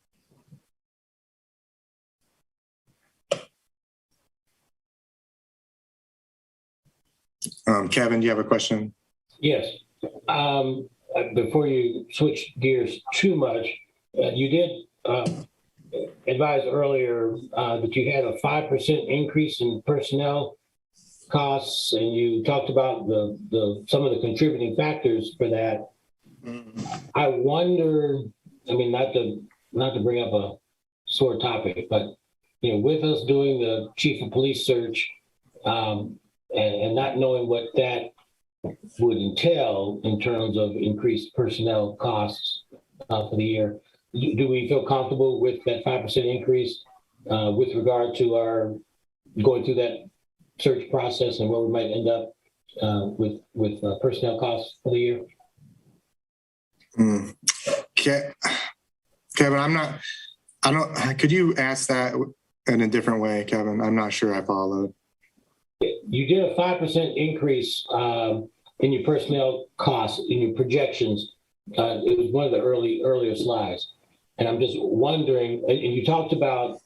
Kevin, do you have a question? Yes. Before you switch gears too much, you did advise earlier that you had a 5% increase in personnel costs, and you talked about some of the contributing factors for that. I wonder, not to bring up a sore topic, but with us doing the chief of police search and not knowing what that would entail in terms of increased personnel costs for the year, do we feel comfortable with that 5% increase with regard to our going through that search process and where we might end up with personnel costs for the year? Kevin, could you ask that in a different way, Kevin? I'm not sure I followed. You did a 5% increase in your personnel costs, in your projections. It was one of the earlier slides. And I'm just wondering, and you talked about,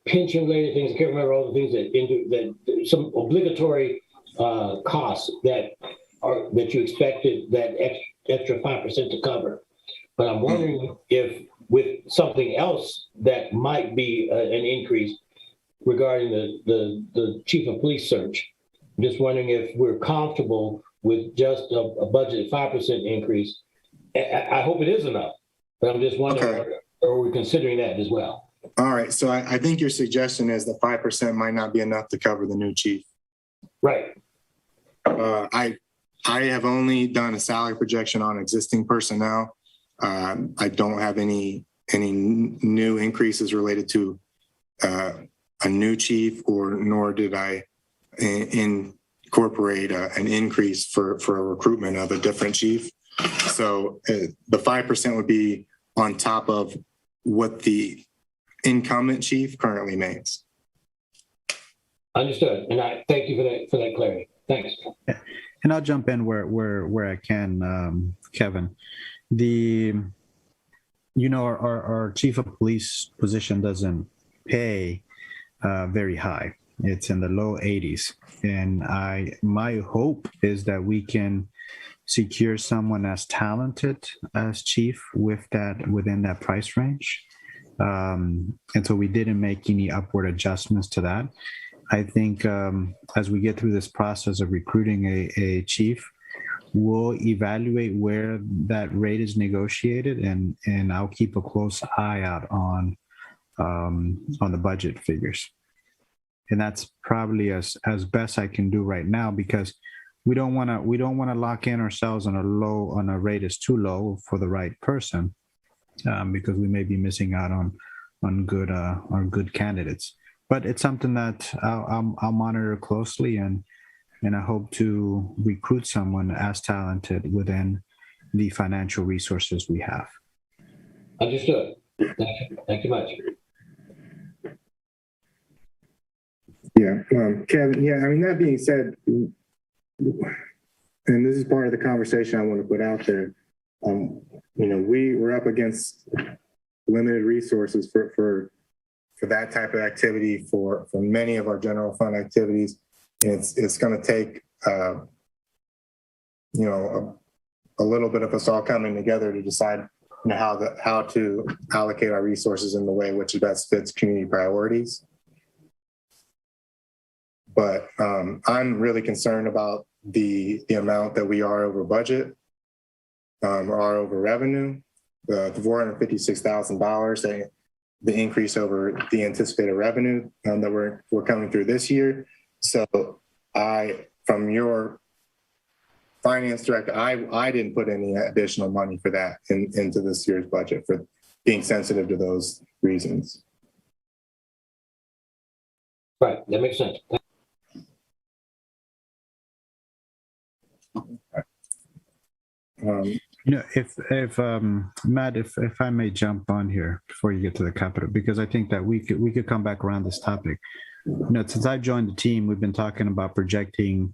pension-related things. I can't remember all the things that some obligatory costs that you expected that extra 5% to cover. But I'm wondering if with something else that might be an increase regarding the chief of police search, I'm just wondering if we're comfortable with just a budgeted 5% increase. I hope it is enough, but I'm just wondering, okay, are we considering that as well? All right. So I think your suggestion is that 5% might not be enough to cover the new chief. Right. I have only done a salary projection on existing personnel. I don't have any new increases related to a new chief, nor did I incorporate an increase for a recruitment of a different chief. So the 5% would be on top of what the incumbent chief currently makes. Understood. And I thank you for that clarity. Thanks. And I'll jump in where I can, Kevin. Our chief of police position doesn't pay very high. It's in the low 80s. And my hope is that we can secure someone as talented as chief within that price range. And so we didn't make any upward adjustments to that. I think as we get through this process of recruiting a chief, we'll evaluate where that rate is negotiated, and I'll keep a close eye out on the budget figures. And that's probably as best I can do right now, because we don't want to lock in ourselves on a rate is too low for the right person, because we may be missing out on good candidates. But it's something that I'll monitor closely, and I hope to recruit someone as talented within the financial resources we have. Understood. Thank you much. Yeah, Kevin, yeah, I mean, that being said, and this is part of the conversation I want to put out there, we're up against limited resources for that type of activity for many of our general fund activities. It's going to take, a little bit of us all coming together to decide how to allocate our resources in the way which best fits community priorities. But I'm really concerned about the amount that we are over budget, or are over revenue, the $456,000, the increase over the anticipated revenue that we're coming through this year. So from your finance director, I didn't put any additional money for that into this year's budget, for being sensitive to those reasons. Right, that makes sense. If Matt, if I may jump on here before you get to the capital, because I think that we could come back around this topic. Since I joined the team, we've been talking about projecting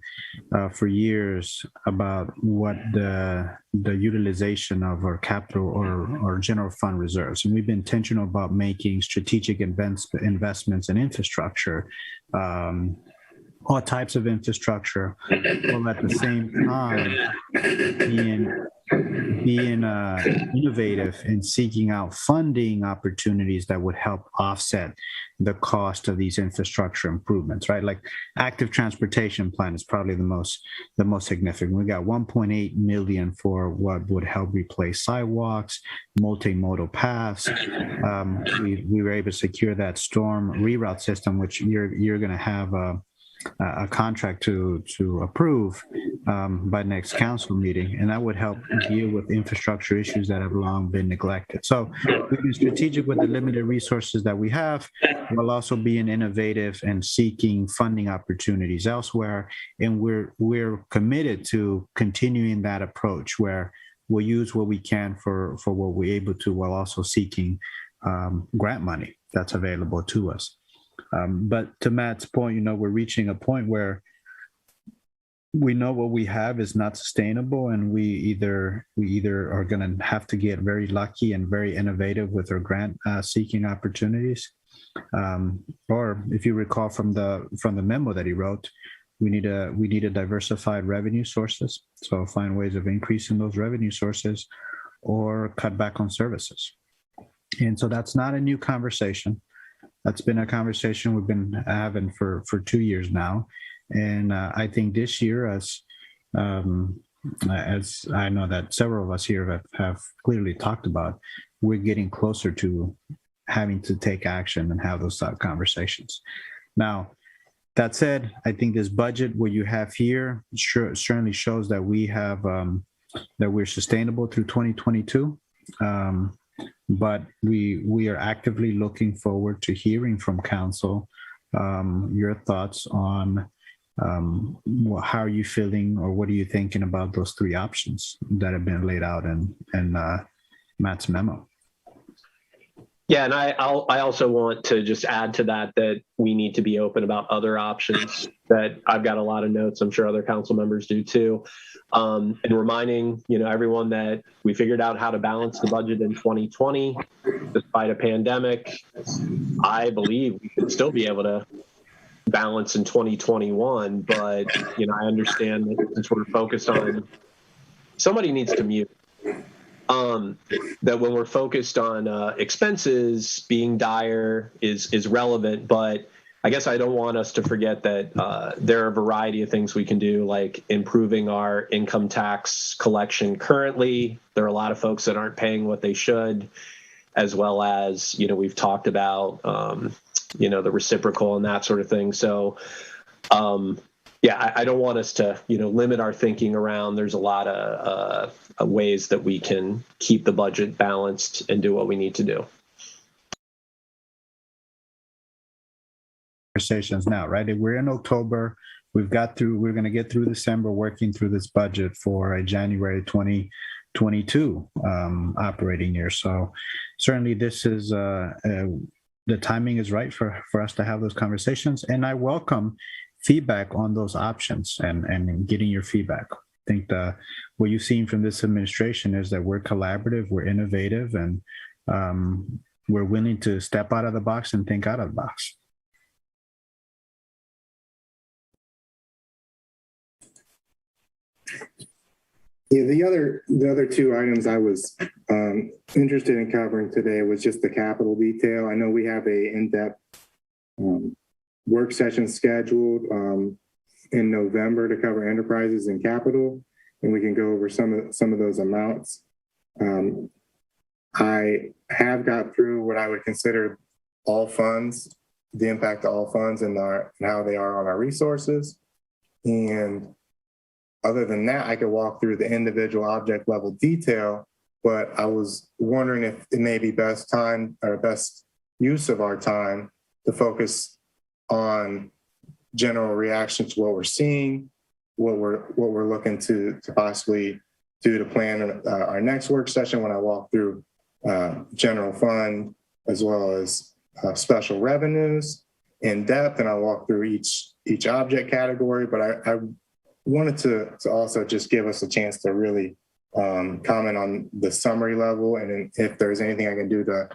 for years about what the utilization of our capital or general fund reserves, and we've been intentional about making strategic investments in infrastructure. All types of infrastructure, while at the same time being innovative in seeking out funding opportunities that would help offset the cost of these infrastructure improvements, right? Like active transportation plan is probably the most significant. We got 1.8 million for what would help replace sidewalks, multimodal paths. We were able to secure that storm reroute system, which you're going to have a contract to approve by next council meeting, and that would help deal with infrastructure issues that have long been neglected. So we've been strategic with the limited resources that we have, while also being innovative and seeking funding opportunities elsewhere. And we're committed to continuing that approach, where we'll use what we can for what we're able to, while also seeking grant money that's available to us. But to Matt's point, we're reaching a point where we know what we have is not sustainable, and we either are going to have to get very lucky and very innovative with our grant seeking opportunities, or if you recall from the memo that he wrote, we need a diversified revenue sources. So find ways of increasing those revenue sources, or cut back on services. And so that's not a new conversation. That's been a conversation we've been having for 2 years now. And I think this year, as I know that several of us here have clearly talked about, we're getting closer to having to take action and have those conversations. Now, that said, I think this budget, what you have here, certainly shows that we have that we're sustainable through 2022. But we are actively looking forward to hearing from council your thoughts on how are you feeling, or what are you thinking about those three options that have been laid out in Matt's memo. Yeah, and I also want to just add to that we need to be open about other options. That I've got a lot of notes. I'm sure other council members do too, and reminding everyone that we figured out how to balance the budget in 2020 despite a pandemic. I believe we should still be able to balance in 2021, but I understand that since we're focused on somebody needs to mute. That when we're focused on expenses being dire is relevant, but I guess I don't want us to forget that there are a variety of things we can do, like improving our income tax collection currently. There are a lot of folks that aren't paying what they should, as well as, we've talked about, the reciprocal and that sort of thing. So, yeah, I don't want us to, limit our thinking around. There's a lot of ways that we can keep the budget balanced and do what we need to do. Conversations now, right? We're in October. We're going to get through December working through this budget for a January 2022 operating year. So certainly this is the timing is right for us to have those conversations. And I welcome feedback on those options and getting your feedback. I think what you've seen from this administration is that we're collaborative, we're innovative, and we're willing to step out of the box and think out of the box. Yeah, the other two items I was interested in covering today was just the capital detail. I know we have a in-depth work session scheduled in November to cover enterprises and capital, and we can go over some of those amounts. I have got through what I would consider all funds, the impact of all funds and how they are on our resources. And other than that, I could walk through the individual object level detail, but I was wondering if it may be best use of our time to focus on general reaction to what we're seeing, what we're looking to possibly do to plan our next work session when I walk through general fund as well as special revenues in depth, and I'll walk through each object category. But I wanted to also just give us a chance to really comment on the summary level, and if there's anything I can do to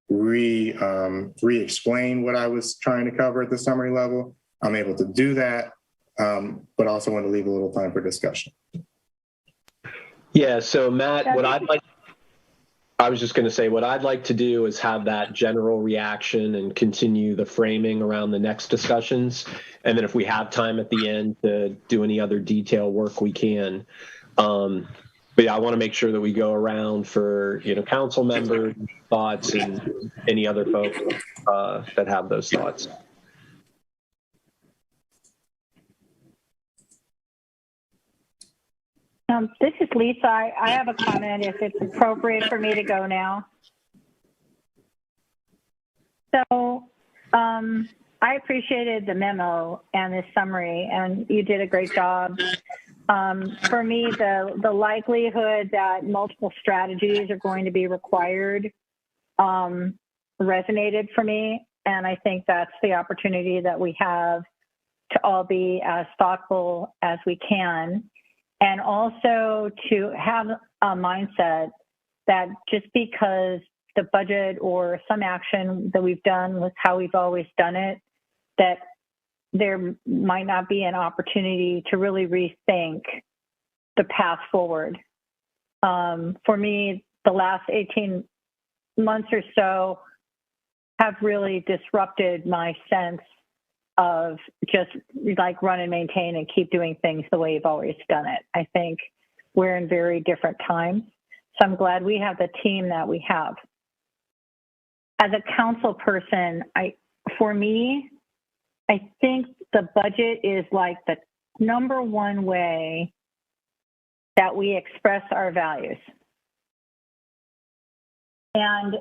re-explain what I was trying to cover at the summary level, I'm able to do that, but also want to leave a little time for discussion. Yeah, so Matt, I was just going to say, what I'd like to do is have that general reaction and continue the framing around the next discussions. And then if we have time at the end to do any other detail work, we can. But yeah, I want to make sure that we go around for, council members' thoughts and any other folks that have those thoughts. This is Lisa. I have a comment if it's appropriate for me to go now. So I appreciated the memo and the summary, and you did a great job. For me, the likelihood that multiple strategies are going to be required resonated for me, and I think that's the opportunity that we have to all be as thoughtful as we can. And also to have a mindset that just because the budget or some action that we've done was how we've always done it, that there might not be an opportunity to really rethink the path forward. For me, the last 18 months or so have really disrupted my sense of just like run and maintain and keep doing things the way you've always done it. I think we're in very different times. So I'm glad we have the team that we have. As a council person, for me, I think the budget is like the number one way that we express our values. And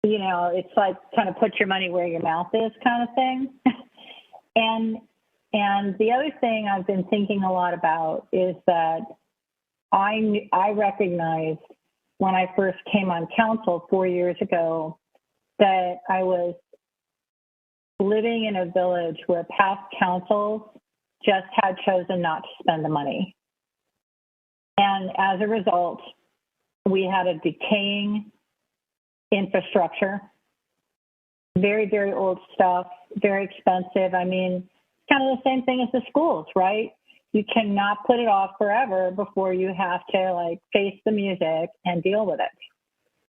it's like kind of put your money where your mouth is kind of thing. And the other thing I've been thinking a lot about is that I recognized when I first came on council 4 years ago that I was living in a village where past councils just had chosen not to spend the money. And as a result, we had a decaying infrastructure, very, very old stuff, very expensive. I mean, it's kind of the same thing as the schools, right? You cannot put it off forever before you have to like face the music and deal with it.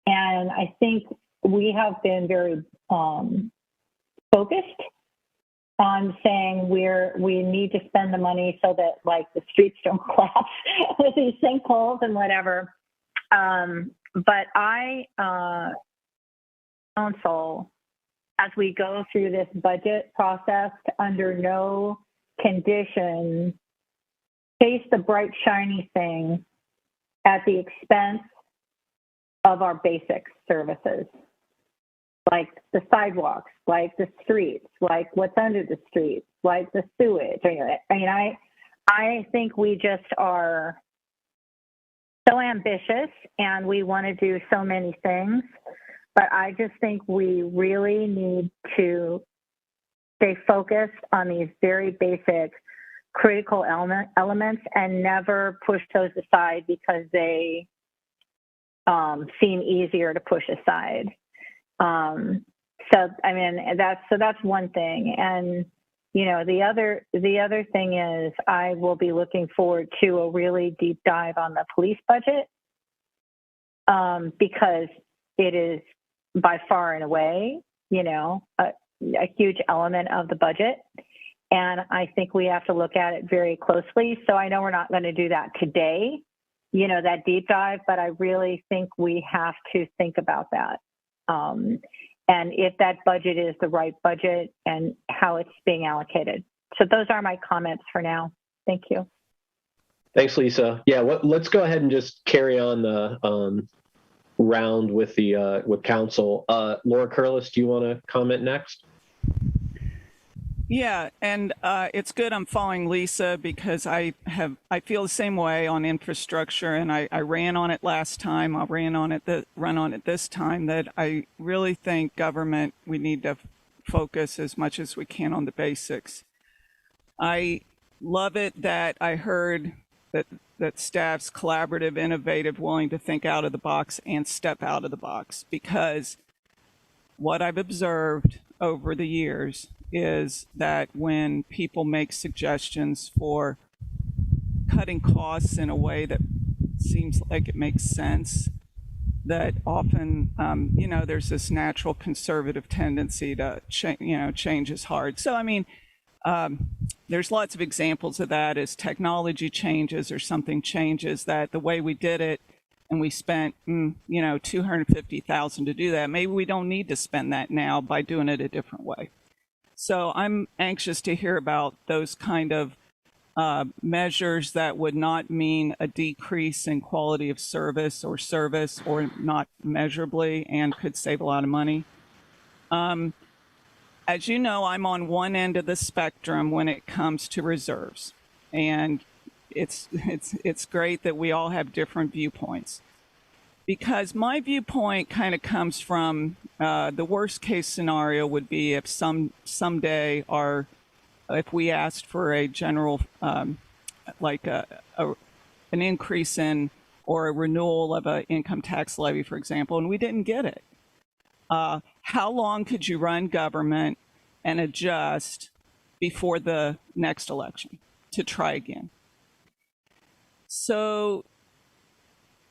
And I think we have been very focused on saying we need to spend the money so that like the streets don't collapse with these sinkholes and whatever. But council, as we go through this budget process, under no condition chase the bright shiny thing at the expense of our basic services, like the sidewalks, like the streets, like what's under the streets, like the sewage. I mean, I think we just are so ambitious and we want to do so many things, but I just think we really need to stay focused on these very basic critical elements and never push those aside because they seem easier to push aside. So I mean, that's one thing. And you know, the other thing is I will be looking forward to a really deep dive on the police budget because it is by far and away, you know, a huge element of the budget. And I think we have to look at it very closely. So I know we're not going to do that today, you know, that deep dive, but I really think we have to think about that. And if that budget is the right budget and how it's being allocated. So those are my comments for now. Thank you. Thanks, Lisa. Yeah, let's go ahead and just carry on the round with the with council. Laura Curlis, do you want to comment next? Yeah, and it's good I'm following Lisa because I feel the same way on infrastructure, and I ran on it last time. I'll run on it this time. That I really think government, we need to focus as much as we can on the basics. I love it that I heard that staff's collaborative, innovative, willing to think out of the box and step out of the box, because what I've observed over the years is that when people make suggestions for cutting costs in a way that seems like it makes sense, that often, you know, there's this natural conservative tendency to, change is hard. So, I mean, there's lots of examples of that as technology changes or something changes, that the way we did it, and we spent, $250,000 to do that. Maybe we don't need to spend that now by doing it a different way. So I'm anxious to hear about those kind of measures that would not mean a decrease in quality of service or not measurably, and could save a lot of money. As you know, I'm on one end of the spectrum when it comes to reserves, and it's great that we all have different viewpoints, because my viewpoint kind of comes from the worst case scenario would be if someday if we asked for a general an increase in or a renewal of an income tax levy, for example, and we didn't get it. How long could you run government and adjust before the next election to try again? So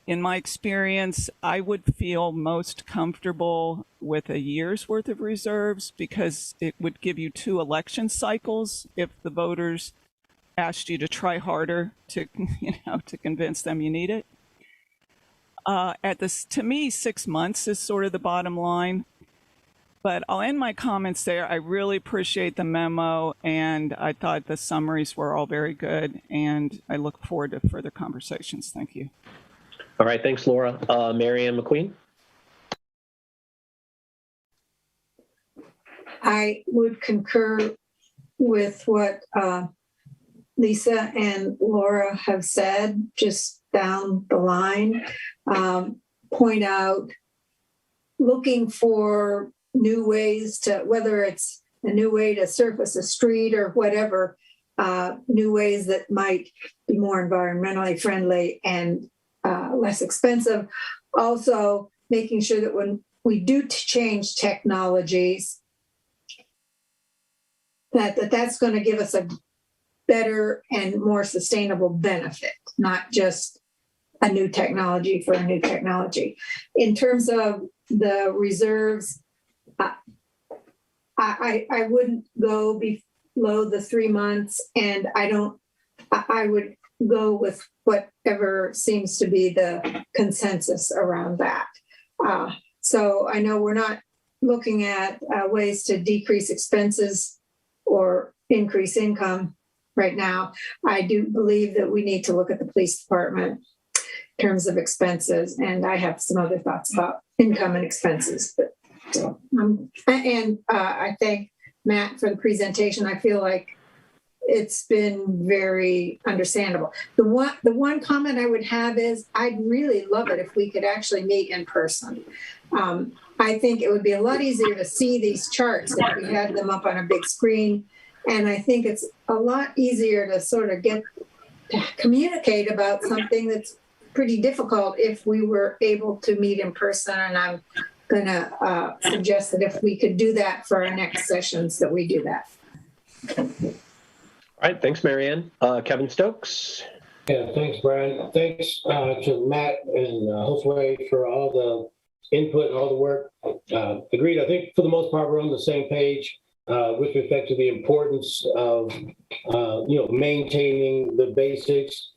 in my experience, I would feel most comfortable with a year's worth of reserves, because it would give you 2 election cycles if the voters asked you to try harder to convince them you need it. To me, 6 months is sort of the bottom line. But I'll end my comments there. I really appreciate the memo, and I thought the summaries were all very good, and I look forward to further conversations. Thank you. All right, thanks, Laura. Mary Ann McQueen? I would concur with what Lisa and Laura have said just down the line. point out looking for new ways to, whether it's a new way to surface a street or whatever, new ways that might be more environmentally friendly and less expensive. Also, making sure that when we do change technologies, that's going to give us a better and more sustainable benefit, not just a new technology for a new technology. In terms of the reserves, I wouldn't go below the 3 months, and I would go with whatever seems to be the consensus around that. So I know we're not looking at ways to decrease expenses or increase income right now. I do believe that we need to look at the police department in terms of expenses, and I have some other thoughts about income and expenses. But so, I thank Matt for the presentation. I feel like it's been very understandable. The one comment I would have is I'd really love it if we could actually meet in person. I think it would be a lot easier to see these charts if we had them up on a big screen. And I think it's a lot easier to sort of get to communicate about something that's pretty difficult if we were able to meet in person. And I'm going to suggest that if we could do that for our next sessions, that we do that. All right, thanks, Marianne. Kevin Stokes. Yeah, thanks, Brian. Thanks to Matt and Josue for all the input and all the work. Agreed. I think for the most part, we're on the same page with respect to the importance of, maintaining the basics.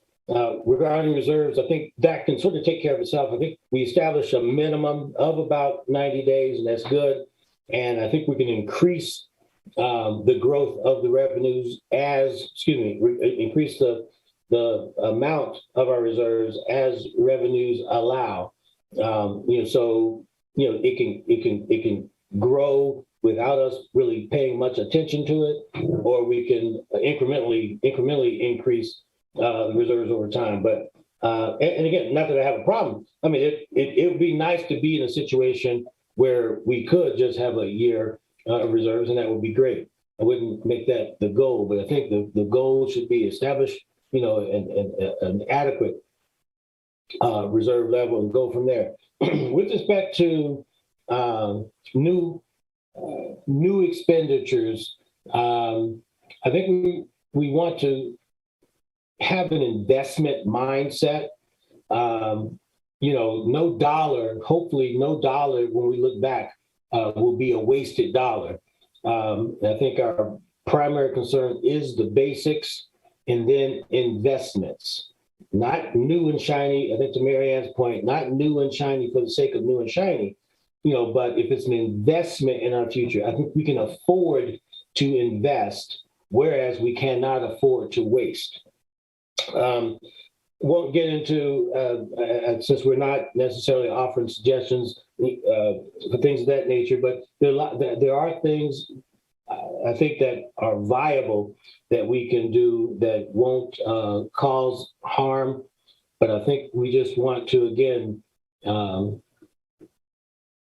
Regarding reserves, I think that can sort of take care of itself. I think we established a minimum of about 90 days, and that's good. And I think we can increase the growth of the revenues increase the amount of our reserves as revenues allow. It can grow without us really paying much attention to it, or we can incrementally increase the reserves over time. But and again, not that I have a problem. I mean, it would be nice to be in a situation where we could just have a year of reserves, and that would be great. I wouldn't make that the goal, but I think the goal should be established, an adequate reserve level and go from there. With respect to new expenditures, I think we want to have an investment mindset. No dollar, hopefully no dollar when we look back will be a wasted dollar. I think our primary concern is the basics and then investments, not new and shiny. I think to Marianne's point, not new and shiny for the sake of new and shiny, but if it's an investment in our future, I think we can afford to invest, whereas we cannot afford to waste. Won't get into, since we're not necessarily offering suggestions for things of that nature, but there are things I think that are viable that we can do that won't cause harm. But I think we just want to, again,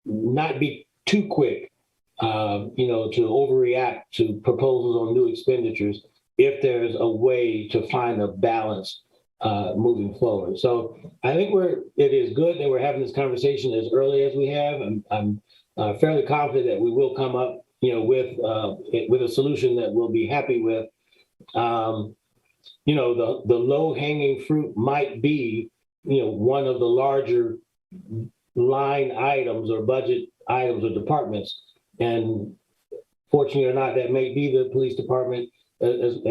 not be too quick, to overreact to proposals on new expenditures if there's a way to find a balance moving forward. So I think it is good that we're having this conversation as early as we have. I'm fairly confident that we will come up, with a solution that we'll be happy with. The low hanging fruit might be, one of the larger line items or budget items or departments. And fortunately or not, that may be the police department and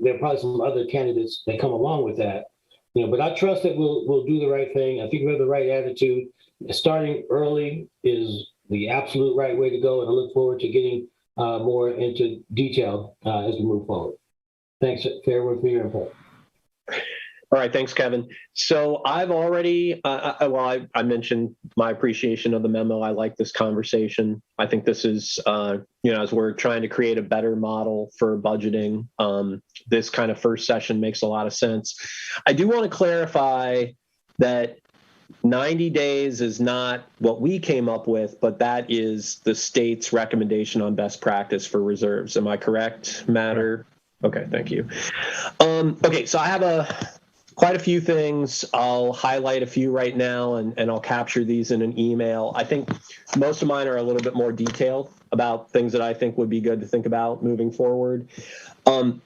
there are probably some other candidates that come along with that. But I trust that we'll do the right thing. I think we have the right attitude. Starting early is the absolute right way to go. And I look forward to getting more into detail as we move forward. Thanks, everyone, for your input. All right, thanks, Kevin. So I've already, I mentioned my appreciation of the memo. I like this conversation. I think this is, as we're trying to create a better model for budgeting, this kind of first session makes a lot of sense. I do want to clarify that 90 days is not what we came up with, but that is the state's recommendation on best practice for reserves. Am I correct, Matt? Or okay, thank you. Okay, so I have quite a few things. I'll highlight a few right now, and I'll capture these in an email. I think most of mine are a little bit more detailed about things that I think would be good to think about moving forward. And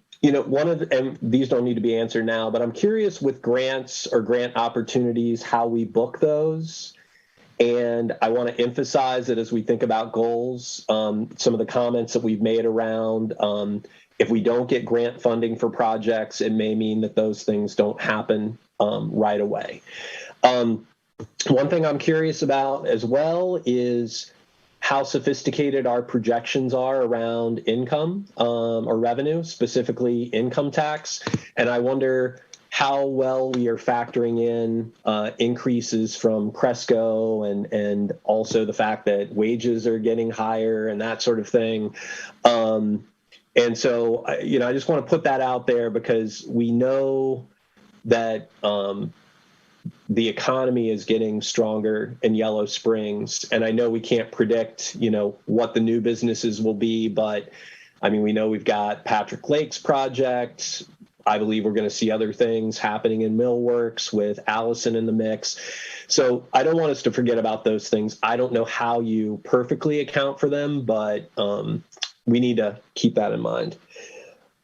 these don't need to be answered now, but I'm curious with grants or grant opportunities, how we book those. And I want to emphasize that as we think about goals, some of the comments that we've made around if we don't get grant funding for projects, it may mean that those things don't happen right away. One thing I'm curious about as well is how sophisticated our projections are around income or revenue, specifically income tax. And I wonder how well we are factoring in increases from Cresco and also the fact that wages are getting higher and that sort of thing. And so, I just want to put that out there because we know that the economy is getting stronger in Yellow Springs. And I know we can't predict, what the new businesses will be, but I mean, we know we've got Patrick Lake's project. I believe we're going to see other things happening in Millworks with Allison in the mix. So I don't want us to forget about those things. I don't know how you perfectly account for them, but we need to keep that in mind.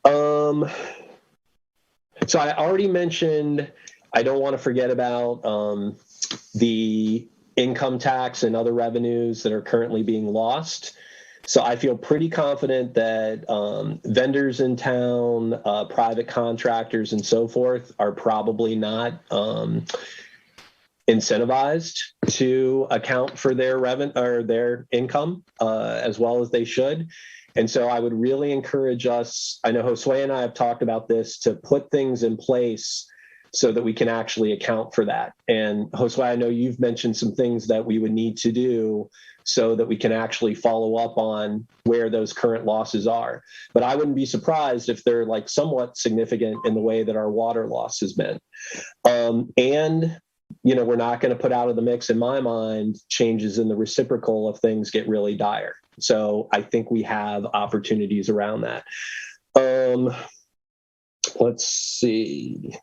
So I already mentioned, I don't want to forget about the income tax and other revenues that are currently being lost. So I feel pretty confident that vendors in town, private contractors and so forth are probably not incentivized to account for their revenue or their income as well as they should. And so I would really encourage us, I know Josue and I have talked about this, to put things in place so that we can actually account for that. And Josue, I know you've mentioned some things that we would need to do so that we can actually follow up on where those current losses are. But I wouldn't be surprised if they're like somewhat significant in the way that our water loss has been. And we're not going to put out of the mix, in my mind, changes in the reciprocal if things get really dire. So I think we have opportunities around that. Let's see.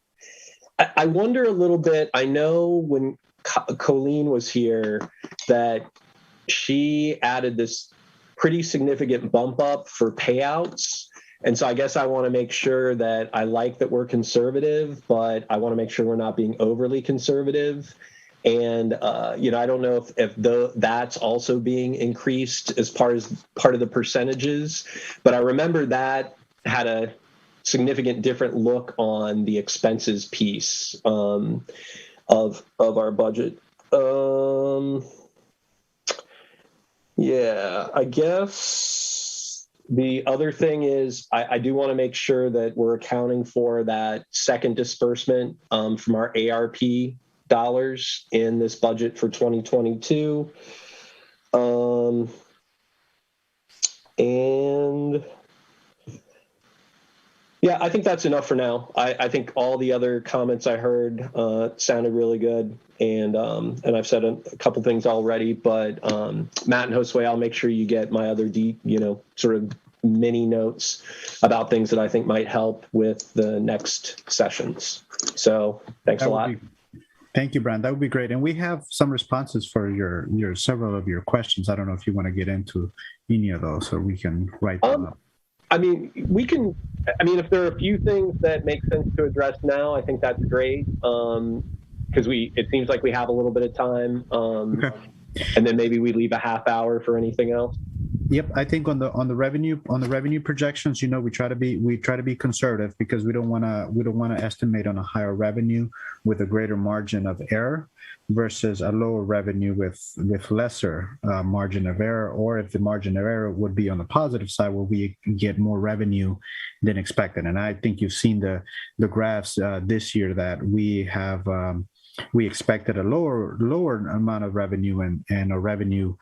I wonder a little bit, I know when Colleen was here that she added this pretty significant bump up for payouts. And so I guess I want to make sure that I like that we're conservative, but I want to make sure we're not being overly conservative. And, I don't know if that's also being increased as part of the percentages, but I remember that had a significant different look on the expenses piece of our budget. Yeah, I guess the other thing is I do want to make sure that we're accounting for that second disbursement from our ARP dollars in this budget for 2022. And yeah, I think that's enough for now. I think all the other comments I heard sounded really good, and I've said a couple things already. But Matt and Josue, I'll make sure you get my other sort of mini notes about things that I think might help with the next sessions. So thanks a lot. Thank you, Brian. That would be great. And we have some responses for your several of your questions. I don't know if you want to get into any of those, so we can write them up. I mean, if there are a few things that make sense to address now, I think that's great. Because it seems like we have a little bit of time. Okay. And then maybe we leave a half hour for anything else. Yep, I think on the revenue projections, we try to be conservative because we don't want to estimate on a higher revenue with a greater margin of error versus a lower revenue with lesser margin of error, or if the margin of error would be on the positive side where we get more revenue than expected. And I think you've seen the graphs this year that we expected a lower amount of revenue and a revenue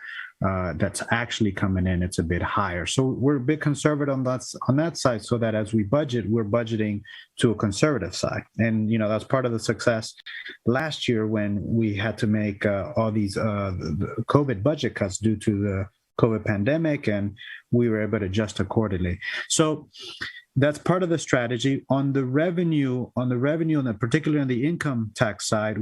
that's actually coming in, it's a bit higher. So we're a bit conservative on that side, so that as we budget, we're budgeting to a conservative side. And that's part of the success last year when we had to make all these the COVID budget cuts due to the COVID pandemic, and we were able to adjust accordingly. So that's part of the strategy. On the revenue, and particularly on the income tax side,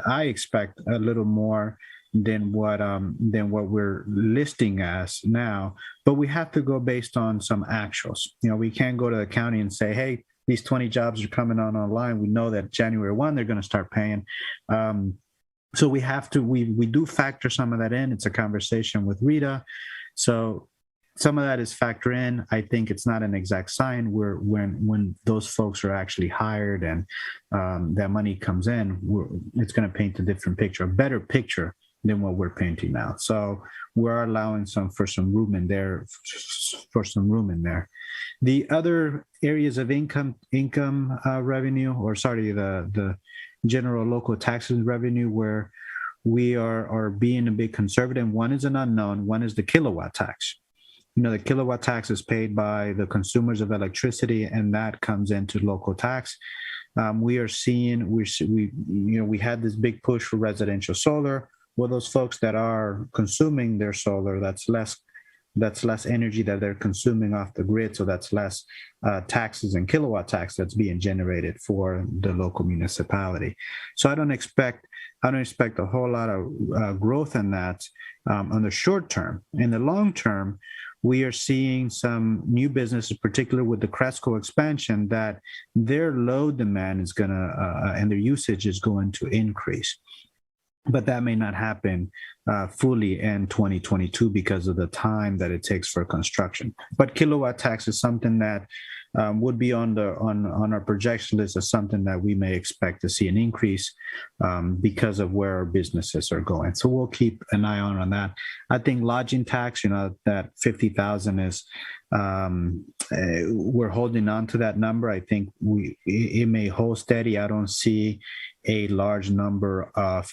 I expect a little more than what we're listing as now, but we have to go based on some actuals. We can't go to the county and say, hey, these 20 jobs are coming online. We know that January 1 they're going to start paying. So we have to we do factor some of that in. It's a conversation with Rita. So some of that is factor in. I think it's not an exact sign where when those folks are actually hired and that money comes in, it's going to paint a different picture, a better picture than what we're painting now. So we're allowing some room in there. The other areas of income revenue, the general local taxes revenue, where we are being a bit conservative. One is an unknown. One is the kilowatt tax. The kilowatt tax is paid by the consumers of electricity, and that comes into local tax. We had this big push for residential solar. Well, those folks that are consuming their solar, that's less energy that they're consuming off the grid, so that's less taxes and kilowatt tax that's being generated for the local municipality. So I don't expect a whole lot of growth in that on the short term. In the long term, we are seeing some new businesses, particularly with the Cresco expansion, that their load demand is and their usage is going to increase. But that may not happen fully in 2022 because of the time that it takes for construction. But kilowatt tax is something that would be on our projection list as something that we may expect to see an increase because of where our businesses are going. So we'll keep an eye on that. I think lodging tax, that 50,000 is we're holding on to that number. I think it may hold steady. I don't see a large number of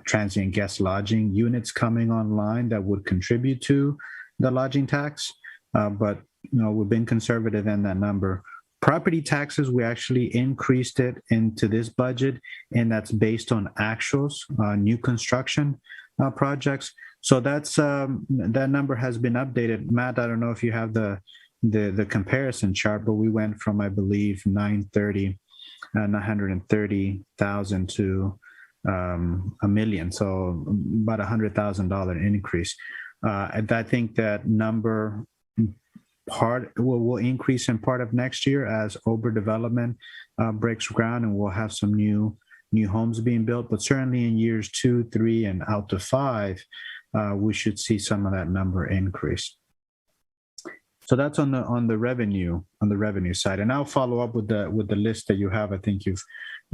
transient guest lodging units coming online that would contribute to the lodging tax, but we've been conservative in that number. Property taxes, we actually increased it into this budget, and that's based on actuals, new construction projects. So that's that number has been updated. Matt, I don't know if you have the comparison chart, but we went from, I believe, 930,000 to $1 million, so about $100,000 increase. And I think that number will increase in part of next year as overdevelopment breaks ground, and we'll have some new homes being built. But certainly in years 2, 3, and out to 5, we should see some of that number increase. So that's on the revenue side, and I'll follow up with the list that you have. I think you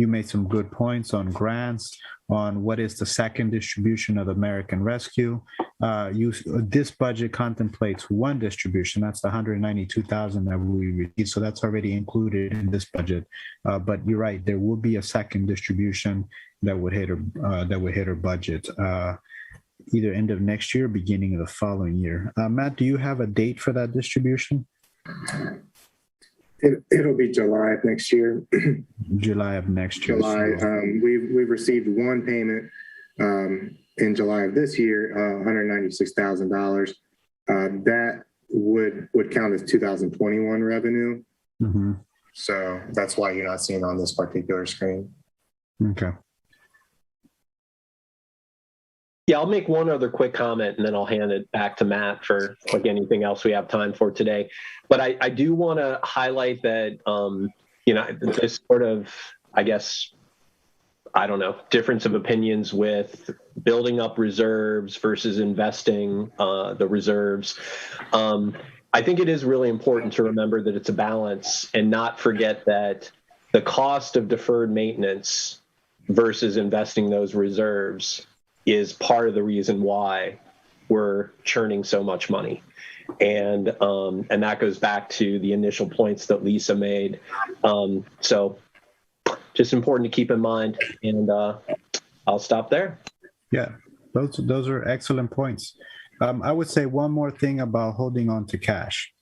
made some good points on grants, on what is the second distribution of American Rescue. This budget contemplates one distribution. That's the $192,000 that we received. So that's already included in this budget. But you're right, there will be a second distribution that would hit our budget either end of next year, beginning of the following year. Matt, do you have a date for that distribution? It'll be July of next year. July of next year. July. We've received one payment in July of this year, $196,000. That would count as 2021 revenue. Mm-hmm. So that's why you're not seeing it on this particular screen. Okay. Yeah, I'll make one other quick comment and then I'll hand it back to Matt for anything else we have time for today. But I do want to highlight that, this sort of, difference of opinions with building up reserves versus investing the reserves. I think it is really important to remember that it's a balance and not forget that the cost of deferred maintenance versus investing those reserves is part of the reason why we're churning so much money. And that goes back to the initial points that Lisa made. So just important to keep in mind, and I'll stop there. Yeah. Those are excellent points. I would say one more thing about holding on to cash.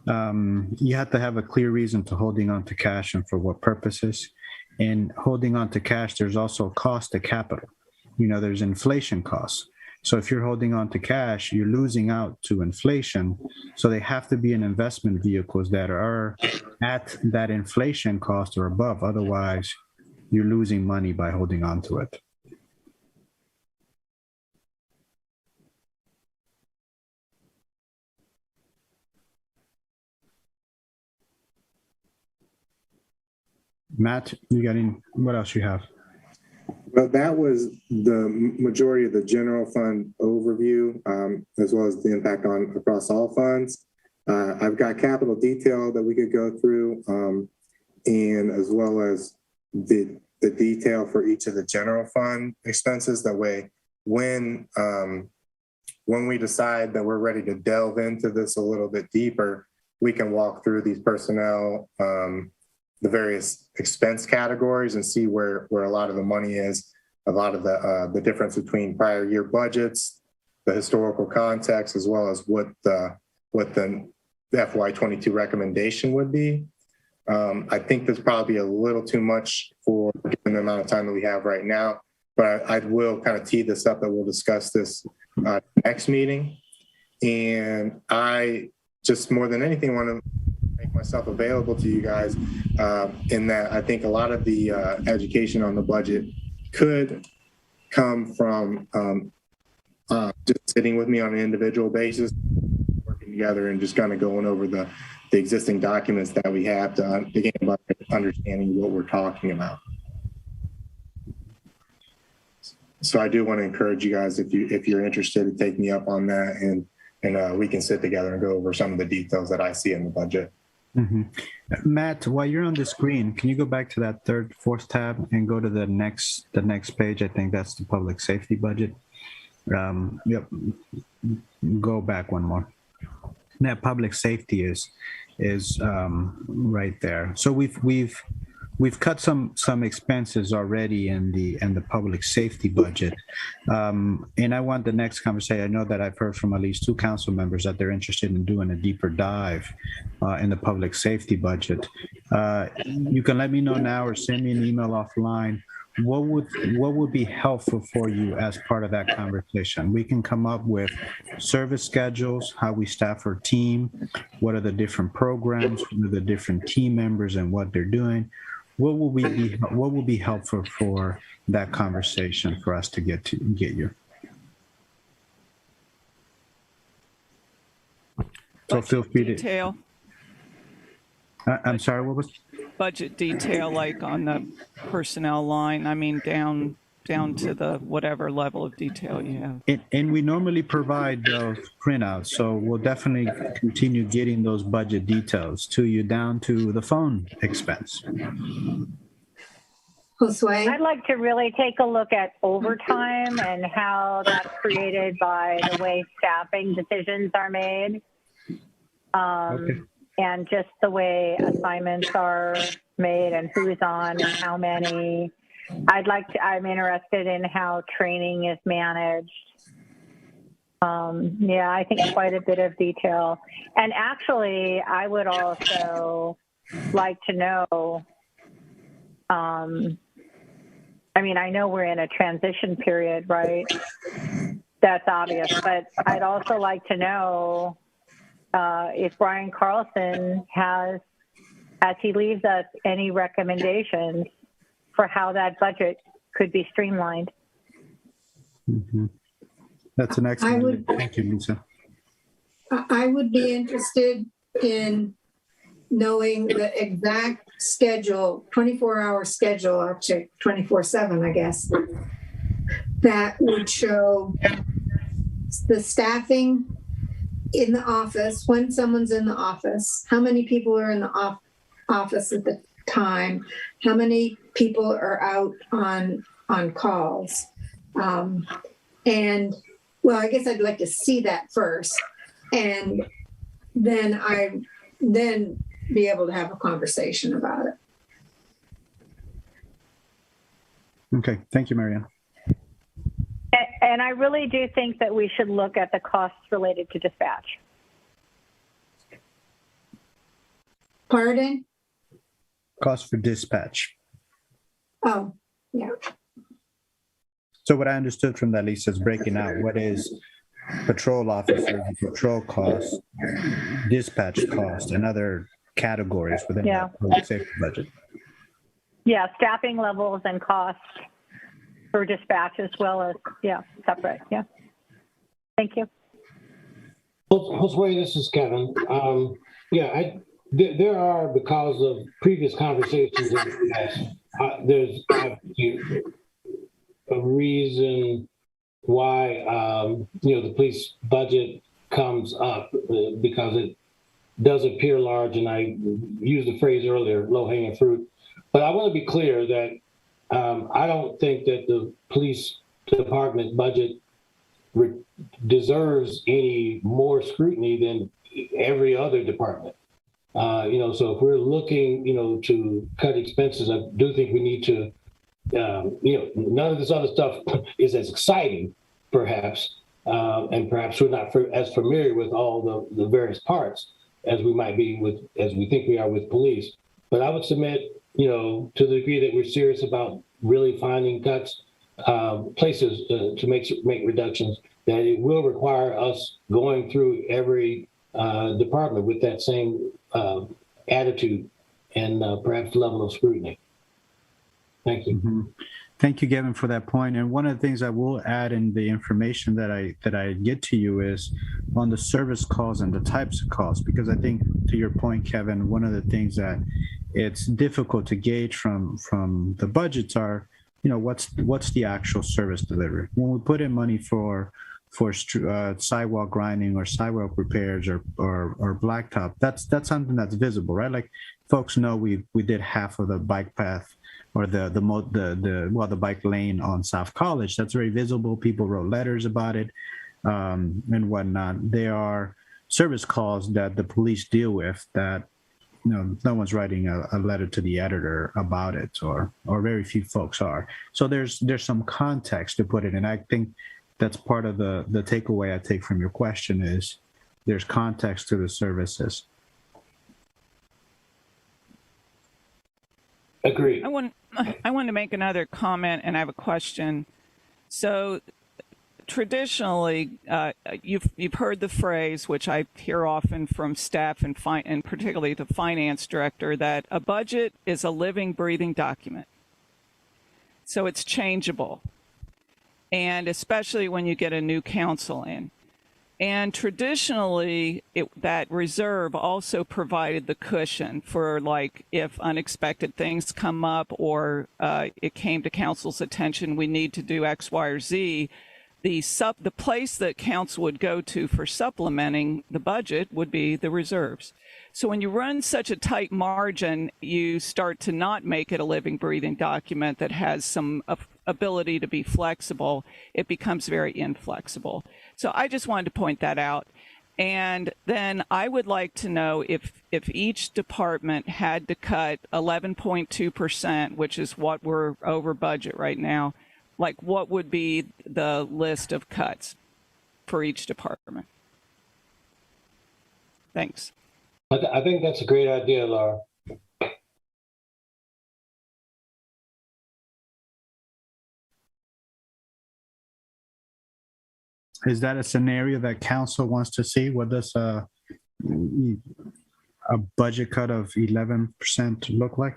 You have to have a clear reason to holding on to cash and for what purposes. And holding on to cash, there's also a cost to capital. There's inflation costs. So if you're holding on to cash, you're losing out to inflation. So they have to be in investment vehicles that are at that inflation cost or above. Otherwise, you're losing money by holding on to it. Matt, what else you have? But that was the majority of the general fund overview, as well as the impact across all funds. I've got capital detail that we could go through, and as well as the detail for each of the general fund expenses. That way, when we decide that we're ready to delve into this a little bit deeper, we can walk through these personnel, the various expense categories, and see where a lot of the money is, a lot of the difference between prior year budgets, the historical context, as well as what the FY22 recommendation would be. I think there's probably a little too much for given the amount of time that we have right now, but I will kind of tee this up that we'll discuss this next meeting. And I just more than anything want to make myself available to you guys in that I think a lot of the education on the budget could come from just sitting with me on an individual basis, working together and just kind of going over the existing documents that we have to begin about understanding what we're talking about. So I do want to encourage you guys, if you're interested, to take me up on that, and we can sit together and go over some of the details that I see in the budget. Mm-hmm. Matt, while you're on the screen, can you go back to that fourth tab and go to the next page? I think that's the public safety budget. Yep. Go back one more. That public safety is right there. So we've cut some expenses already in the public safety budget, and I want the next conversation. I know that I've heard from at least 2 council members that they're interested in doing a deeper dive in the public safety budget. You can let me know now or send me an email offline. What would be helpful for you as part of that conversation? We can come up with service schedules, how we staff our team, what are the different programs, what are the different team members and what they're doing. What will be helpful for that conversation for us to get you? So feel free to. Detail. I'm sorry, what was? Budget detail, like on the personnel line. I mean, down to the whatever level of detail you have. And we normally provide those printouts, so we'll definitely continue getting those budget details to you down to the phone expense. Josue? I'd like to really take a look at overtime and how that's created by the way staffing decisions are made. Okay. And just the way assignments are made and who's on and how many. I'm interested in how training is managed. Yeah, I think quite a bit of detail. And actually, I would also like to know, I know we're in a transition period, right? That's obvious, but I'd also like to know if Brian Carlson has, as he leaves us, any recommendations for how that budget could be streamlined. Mm-hmm. That's an excellent. Thank you, Lisa. I would be interested in knowing the exact schedule, 24-hour schedule, actually 24/7, I guess, that would show the staffing in the office, when someone's in the office, how many people are in the office at the time, how many people are out on calls. And well, I guess I'd like to see that first, and then be able to have a conversation about it. Okay, thank you, Marianne. And I really do think that we should look at the costs related to dispatch. Pardon? Cost for dispatch. Oh, yeah. So what I understood from that, Lisa, is breaking out what is patrol officer, patrol cost, dispatch cost, and other categories within Yeah. the public safety budget. Yeah, staffing levels and costs for dispatch as well as, yeah, separate, yeah. Thank you. Josue, this is Kevin. There are, because of previous conversations, there's a reason why, the police budget comes up because it does appear large, and I used the phrase earlier, low-hanging fruit. But I want to be clear that I don't think that the police department budget deserves any more scrutiny than every other department. So if we're looking, to cut expenses, I do think we need to, none of this other stuff is as exciting, perhaps, and perhaps we're not as familiar with all the various parts as we might be as we think we are with police. But I would submit, to the degree that we're serious about really finding cuts, places to make reductions, that it will require us going through every department with that same attitude and perhaps level of scrutiny. Thank you. Mm-hmm. Thank you, Gavin, for that point. And one of the things I will add in the information that I get to you is on the service calls and the types of calls, because I think, to your point, Kevin, one of the things that it's difficult to gauge from the budgets are, what's the actual service delivery. When we put in money for sidewalk grinding or sidewalk repairs or blacktop, that's something that's visible, right? Like folks know we did half of the bike path or the bike lane on South College. That's very visible. People wrote letters about it and whatnot. There are service calls that the police deal with that no one's writing a letter to the editor about it, or very few folks are. So there's some context to put it in. I think that's part of the takeaway I take from your question is there's context to the services. Agree. I want to make another comment, and I have a question. So traditionally, you've heard the phrase, which I hear often from staff and particularly the finance director, that a budget is a living, breathing document. So it's changeable, and especially when you get a new council in. And traditionally, that reserve also provided the cushion for, like, if unexpected things come up or it came to council's attention, we need to do X, Y, or Z. The place that council would go to for supplementing the budget would be the reserves. So when you run such a tight margin, you start to not make it a living, breathing document that has some ability to be flexible. It becomes very inflexible. So I just wanted to point that out. And then I would like to know if each department had to cut 11.2%, which is what we're over budget right now, like what would be the list of cuts for each department? Thanks. I think that's a great idea, Laura. Is that a scenario that council wants to see? What does a budget cut of 11% look like?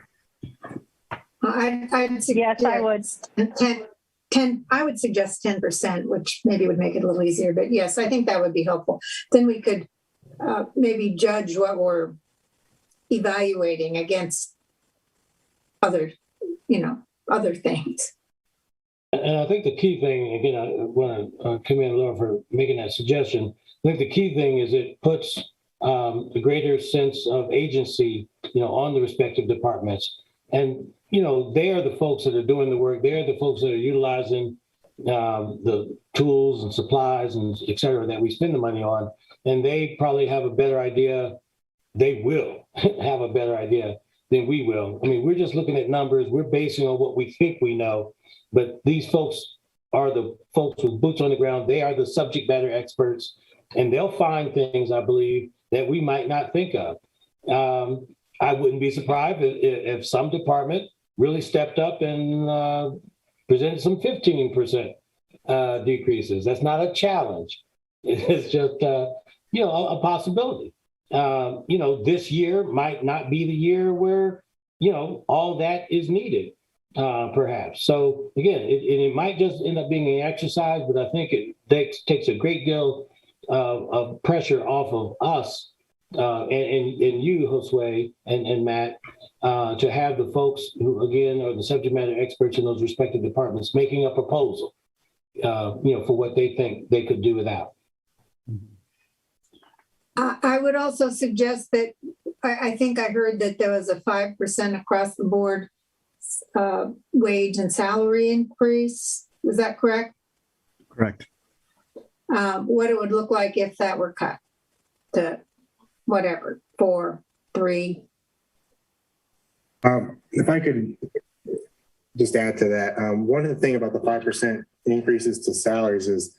I'd suggest, Yes, I would. 10, I would suggest 10%, which maybe would make it a little easier. But yes, I think that would be helpful. Then we could maybe judge what we're evaluating against other things. And I think the key thing, again, I want to commend Laura for making that suggestion. I think the key thing is it puts a greater sense of agency, on the respective departments. And, they are the folks that are doing the work. They're the folks that are utilizing the tools and supplies and et cetera that we spend the money on. And they probably have a better idea. They will have a better idea than we will. I mean, we're just looking at numbers. We're basing on what we think we know. But these folks are the folks with boots on the ground. They are the subject matter experts, and they'll find things, I believe, that we might not think of. I wouldn't be surprised if some department really stepped up and presented some 15% decreases. That's not a challenge. It's just, a possibility. This year might not be the year where, all that is needed, perhaps. So again, it might just end up being an exercise, but I think it takes a great deal of pressure off of us and you, Josue and Matt, to have the folks who, again, are the subject matter experts in those respective departments making a proposal, for what they think they could do without. I would also suggest that I think I heard that there was a 5% across the board wage and salary increase. Was that correct? Correct. What it would look like if that were cut to whatever, 4, 3. If I could just add to that, one of the things about the 5% increases to salaries is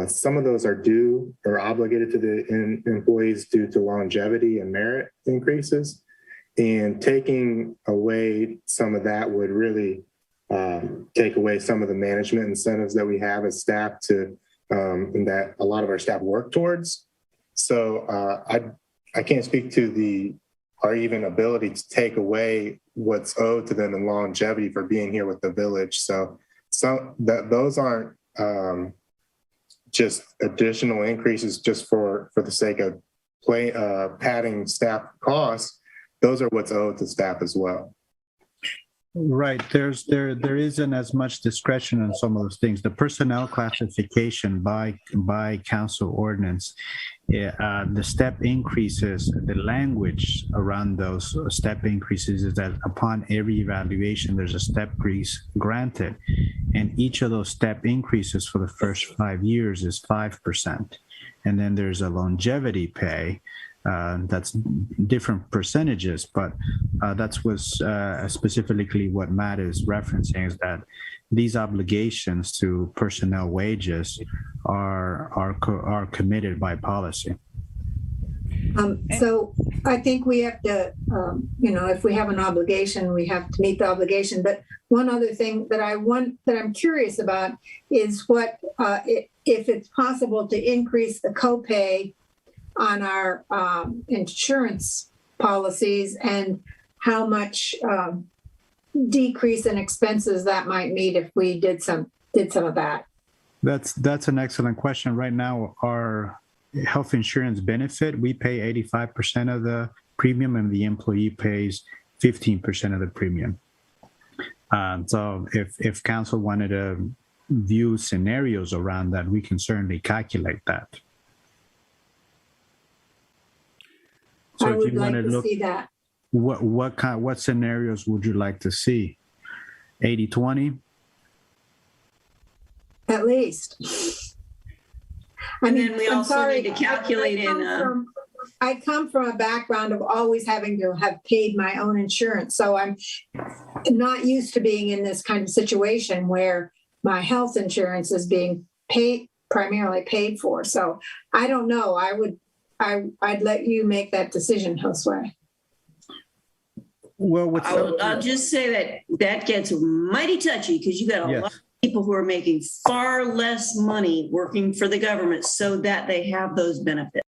some of those are due or obligated to the employees due to longevity and merit increases. And taking away some of that would really take away some of the management incentives that we have as staff and that a lot of our staff work towards. So I can't speak to our even ability to take away what's owed to them in longevity for being here with the village. So those aren't just additional increases just for the sake of padding staff costs. Those are what's owed to staff as well. Right. There isn't as much discretion on some of those things. The personnel classification by council ordinance, the step increases, the language around those step increases is that upon every evaluation, there's a step increase granted. And each of those step increases for the first 5 years is 5%. And then there's a longevity pay. That's different percentages, but that's was specifically what Matt is referencing, is that these obligations to personnel wages are committed by policy. So I think we have to, if we have an obligation, we have to meet the obligation. But one other thing that I'm curious about is what if it's possible to increase the copay on our insurance policies, and how much decrease in expenses that might mean if we did some of that. That's an excellent question. Right now, our health insurance benefit, we pay 85% of the premium, and the employee pays 15% of the premium. So if council wanted to view scenarios around that, we can certainly calculate that. So I would like to see that. What scenarios would you like to see? 80-20? At least. And then we also need to calculate I come from a background of always having to have paid my own insurance. So I'm not used to being in this kind of situation where my health insurance is being primarily paid for. So I don't know. I'd let you make that decision, Josue. Well, I'll just say that gets mighty touchy, because you got a lot of people who are making far less money working for the government so that they have those benefits.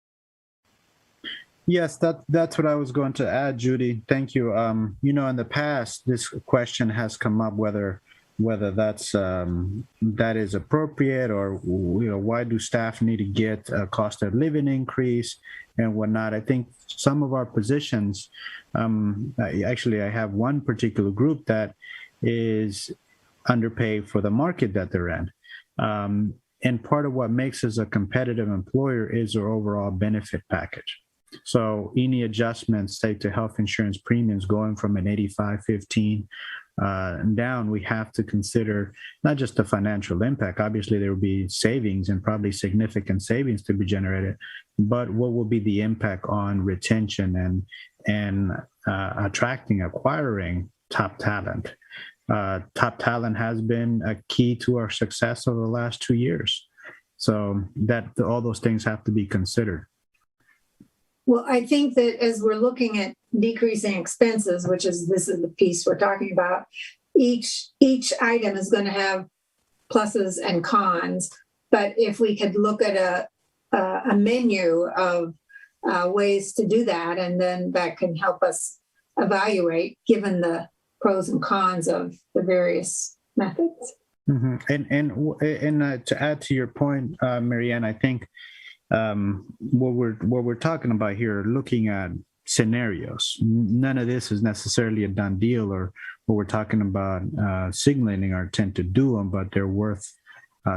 Yes, that's what I was going to add, Judy. Thank you. In the past, this question has come up whether that is appropriate, or why do staff need to get a cost of living increase and whatnot. I think some of our positions, actually, I have one particular group that is underpaid for the market that they're in. And part of what makes us a competitive employer is our overall benefit package. So any adjustments, say, to health insurance premiums going from an 85-15 down, we have to consider not just the financial impact. Obviously, there will be savings, and probably significant savings to be generated, but what will be the impact on retention and acquiring top talent. Top talent has been a key to our success over the last 2 years. So that all those things have to be considered. Well, I think that as we're looking at decreasing expenses, this is the piece we're talking about, each item is going to have pluses and cons. But if we could look at a menu of ways to do that, and then that can help us evaluate given the pros and cons of the various methods. Mm-hmm. And to add to your point, Marianne, I think what we're talking about here, looking at scenarios. None of this is necessarily a done deal, or what we're talking about signaling our intent to do them, but they're worth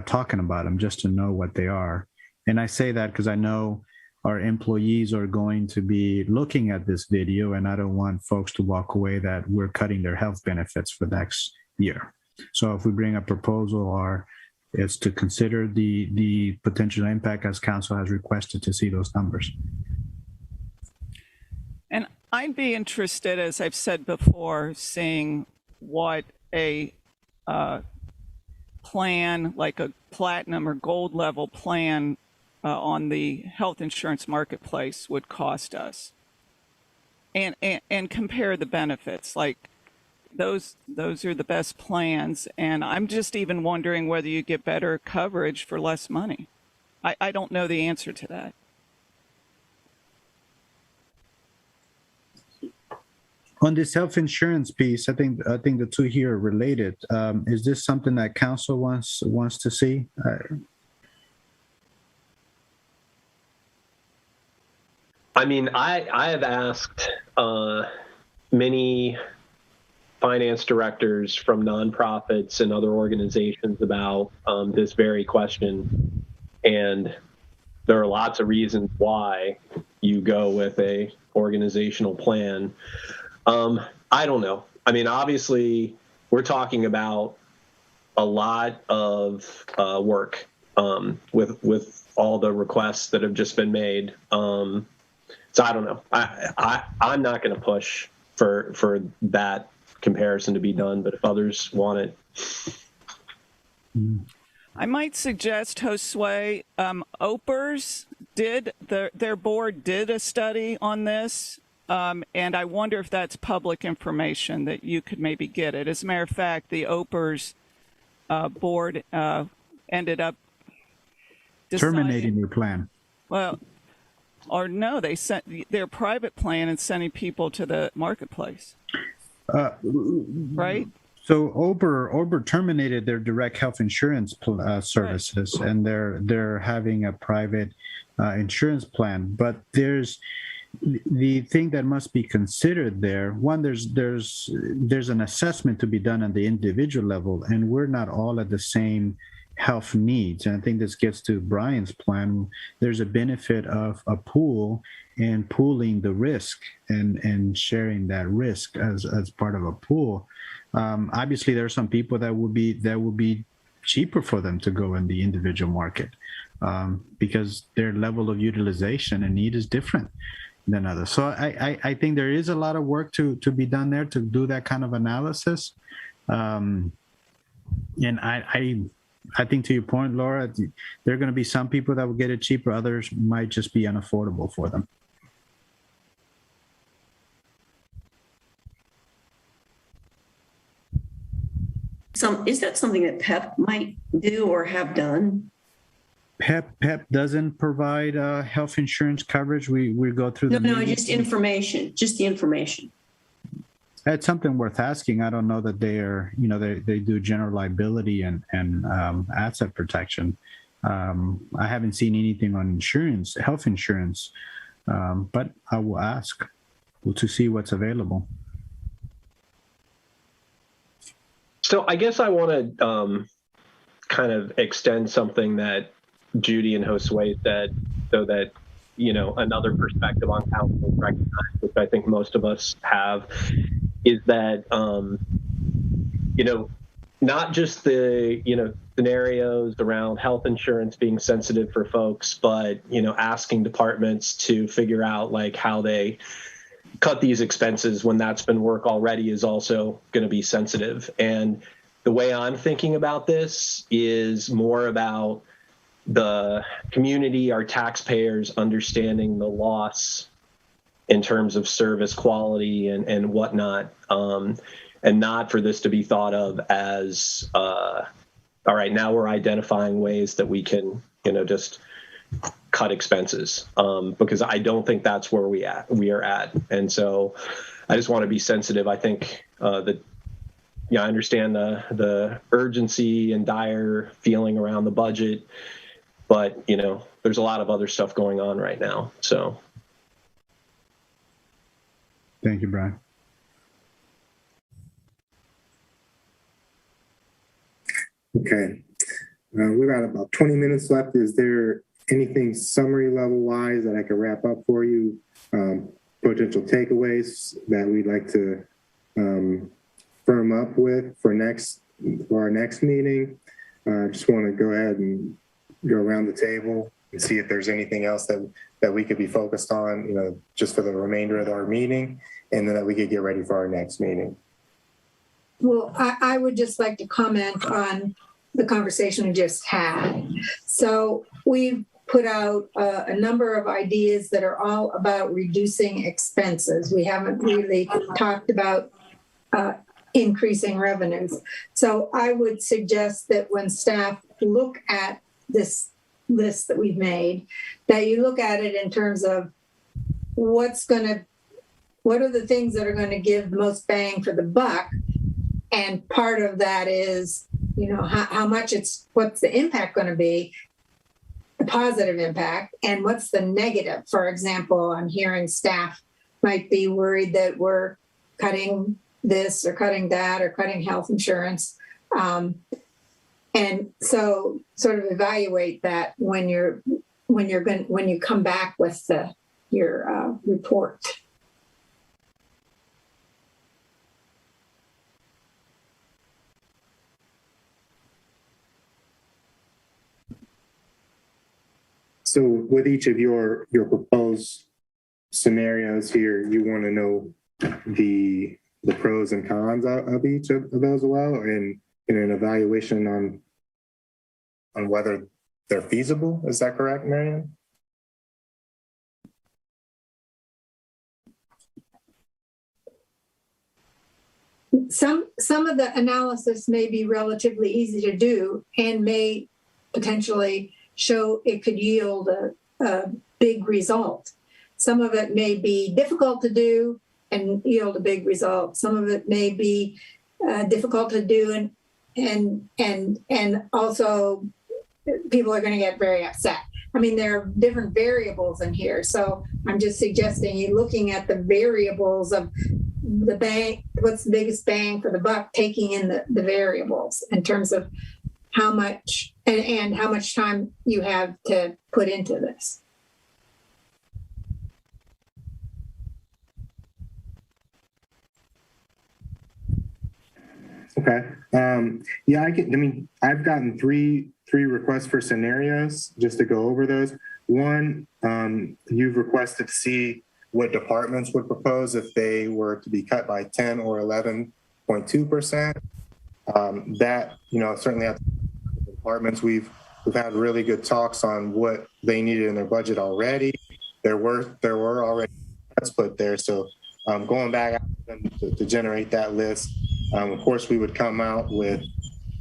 talking about them just to know what they are. And I say that because I know our employees are going to be looking at this video, and I don't want folks to walk away that we're cutting their health benefits for next year. So if we bring a proposal, it's to consider the potential impact as council has requested to see those numbers. And I'd be interested, as I've said before, seeing what a plan, like a platinum or gold level plan on the health insurance marketplace would cost us, and compare the benefits. Like those are the best plans, and I'm just even wondering whether you get better coverage for less money. I don't know the answer to that. On this health insurance piece, I think the two here are related. Is this something that council wants to see? I mean, I have asked many finance directors from nonprofits and other organizations about this very question, and there are lots of reasons why you go with a organizational plan. I don't know. I mean, obviously, we're talking about a lot of work with all the requests that have just been made. So I don't know. I'm not going to push for that comparison to be done, but if others want it. I might suggest, Josue, OPERS their board did a study on this. And I wonder if that's public information that you could maybe get it. As a matter of fact, the OPERS board ended up terminating your plan. Well, or no, they sent their private plan and sending people to the marketplace. Right? So Ober terminated their direct health insurance services, right, and they're having a private insurance plan. But there's the thing that must be considered there. One, there's an assessment to be done on the individual level, and we're not all at the same health needs. And I think this gets to Brian's plan. There's a benefit of a pool and pooling the risk and sharing that risk as part of a pool. Obviously, there are some people that would be cheaper for them to go in the individual market because their level of utilization and need is different than others. So I think there is a lot of work to be done there to do that kind of analysis. And I think, to your point, Laura, there are going to be some people that will get it cheaper. Others might just be unaffordable for them. Is that something that PEP might do or have done? PEP doesn't provide health insurance coverage. We go through the No, just information, just the information. It's something worth asking. I don't know that they are, they do general liability and asset protection. I haven't seen anything on insurance, health insurance, but I will ask to see what's available. So I guess I want to kind of extend something that Judy and Josue said, so that, another perspective on council recognize, which I think most of us have, is that, not just the, scenarios around health insurance being sensitive for folks, but, asking departments to figure out like how they cut these expenses when that's been work already is also going to be sensitive. And the way I'm thinking about this is more about the community, our taxpayers understanding the loss in terms of service quality and whatnot, and not for this to be thought of as, all right, now we're identifying ways that we can, just cut expenses, because I don't think that's where we are at. And so I just want to be sensitive. I think that, I understand the urgency and dire feeling around the budget, but, there's a lot of other stuff going on right now. So. Thank you, Brian. Okay. We've got about 20 minutes left. Is there anything summary level wise that I could wrap up for you? Potential takeaways that we'd like to firm up with for our next meeting? Just want to go ahead and go around the table and see if there's anything else that we could be focused on, just for the remainder of our meeting, and then that we could get ready for our next meeting. Well, I would just like to comment on the conversation we just had. So we've put out a number of ideas that are all about reducing expenses. We haven't really talked about increasing revenues. So I would suggest that when staff look at this list that we've made, that you look at it in terms of what are the things that are going to give the most bang for the buck. And part of that is, how much what's the impact going to be, the positive impact, and what's the negative. For example, I'm hearing staff might be worried that we're cutting this or cutting that or cutting health insurance. And so sort of evaluate that when you come back with your report. So with each of your proposed scenarios here, you want to know the pros and cons of each of those as well, and an evaluation on whether they're feasible. Is that correct, Marianne? Some of the analysis may be relatively easy to do and may potentially show it could yield a big result. Some of it may be difficult to do and yield a big result. Some of it may be difficult to do and also people are going to get very upset. I mean, there are different variables in here. So I'm just suggesting you looking at the variables of the bang, what's the biggest bang for the buck, taking in the variables in terms of how much and how much time you have to put into this. Okay. I've gotten three requests for scenarios just to go over those. One, you've requested to see what departments would propose if they were to be cut by 10 or 11.2%. That, certainly at the departments, we've had really good talks on what they needed in their budget already. There were already cuts put there. So going back to generate that list, of course, we would come out with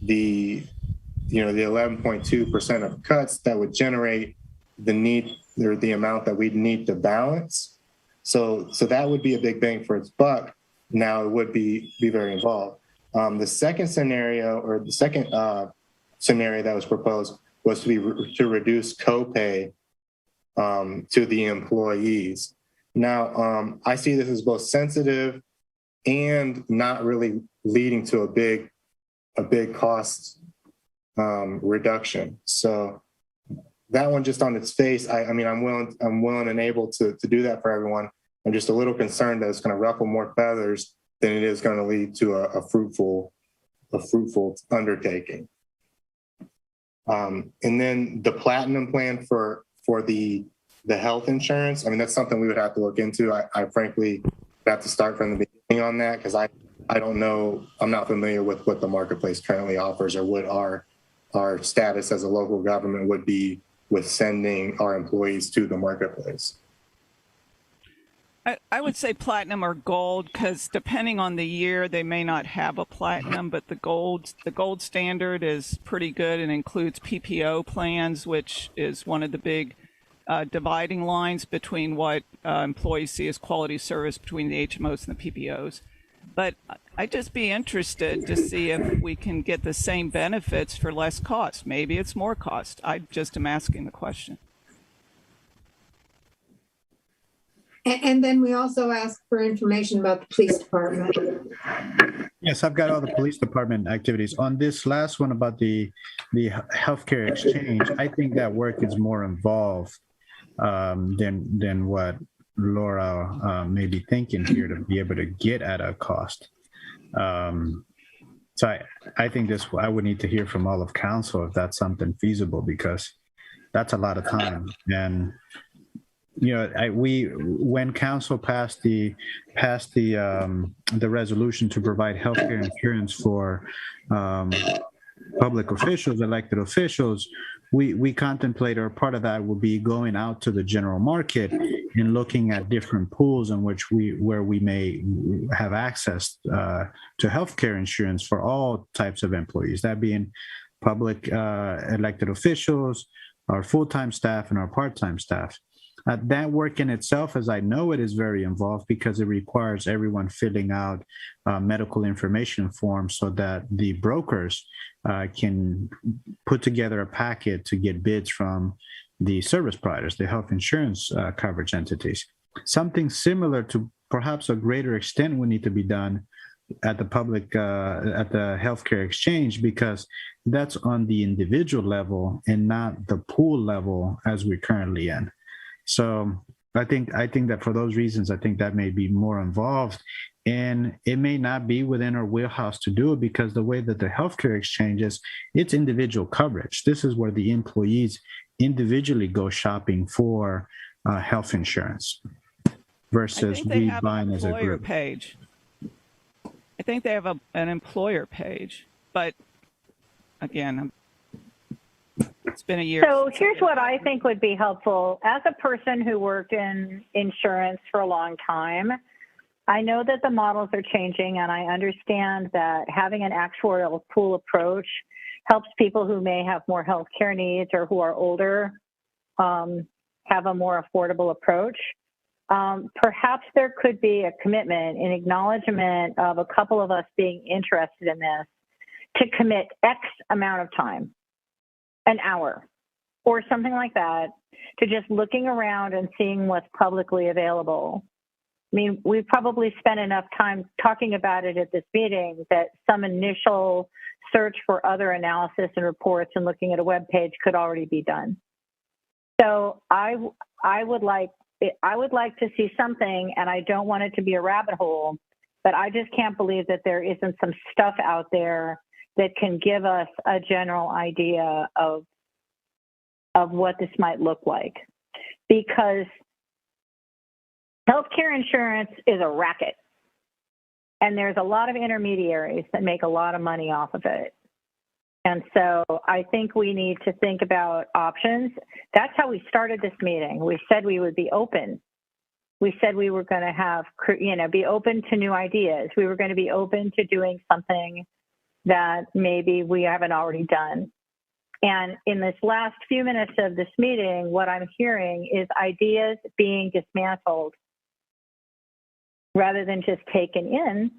the 11.2% of cuts that would generate the need or the amount that we'd need to balance. So that would be a big bang for its buck. Now it would be very involved. The second scenario, or the second scenario that was proposed, was to reduce copay to the employees. Now I see this as both sensitive and not really leading to a big cost reduction. So that one, just on its face, I'm willing and able to do that for everyone. I'm just a little concerned that it's going to ruffle more feathers than it is going to lead to a fruitful undertaking. And then the platinum plan for the health insurance, that's something we would have to look into. I frankly have to start from the beginning on that because I don't know. I'm not familiar with what the marketplace currently offers or what our status as a local government would be with sending our employees to the marketplace. I would say platinum or gold because depending on the year, they may not have a platinum, but the gold standard is pretty good and includes PPO plans, which is one of the big dividing lines between what employees see as quality service between the HMOs and the PPOs. But I'd just be interested to see if we can get the same benefits for less cost. Maybe it's more cost. I just am asking the question. And then we also asked for information about the police department. Yes, I've got all the police department activities. On this last one about the healthcare exchange, I think that work is more involved than what Laura may be thinking here to be able to get at a cost. So I think I would need to hear from all of council if that's something feasible, because that's a lot of time. And you know, when council passed the resolution to provide healthcare insurance for public officials, elected officials, we contemplate, or part of that would be going out to the general market and looking at different pools in which where we may have access to healthcare insurance for all types of employees, that being public elected officials, our full-time staff, and our part-time staff. That work in itself, as I know it, is very involved because it requires everyone filling out medical information forms so that the brokers can put together a packet to get bids from the service providers, the health insurance coverage entities. Something similar to perhaps a greater extent would need to be done at the public, at the healthcare exchange, because that's on the individual level and not the pool level as we're currently in. So I think that for those reasons, I think that may be more involved, and it may not be within our wheelhouse to do it because the way that the healthcare exchange is, it's individual coverage. This is where the employees individually go shopping for health insurance versus we buying as a group. Page. I think they have an employer page, but again, it's been a year. So here's what I think would be helpful. As a person who worked in insurance for a long time, I know that the models are changing, and I understand that having an actuarial pool approach helps people who may have more healthcare needs or who are older have a more affordable approach. Perhaps there could be a commitment in acknowledgement of a couple of us being interested in this to commit X amount of time, an hour or something like that, to just looking around and seeing what's publicly available. I mean, we've probably spent enough time talking about it at this meeting that some initial search for other analysis and reports and looking at a web page could already be done. So I would like to see something, and I don't want it to be a rabbit hole, but I just can't believe that there isn't some stuff out there that can give us a general idea of what this might look like. Because healthcare insurance is a racket, and there's a lot of intermediaries that make a lot of money off of it. And so I think we need to think about options. That's how we started this meeting. We said we would be open. We said we were going to have, be open to new ideas. We were going to be open to doing something that maybe we haven't already done. And in this last few minutes of this meeting, what I'm hearing is ideas being dismantled rather than just taken in.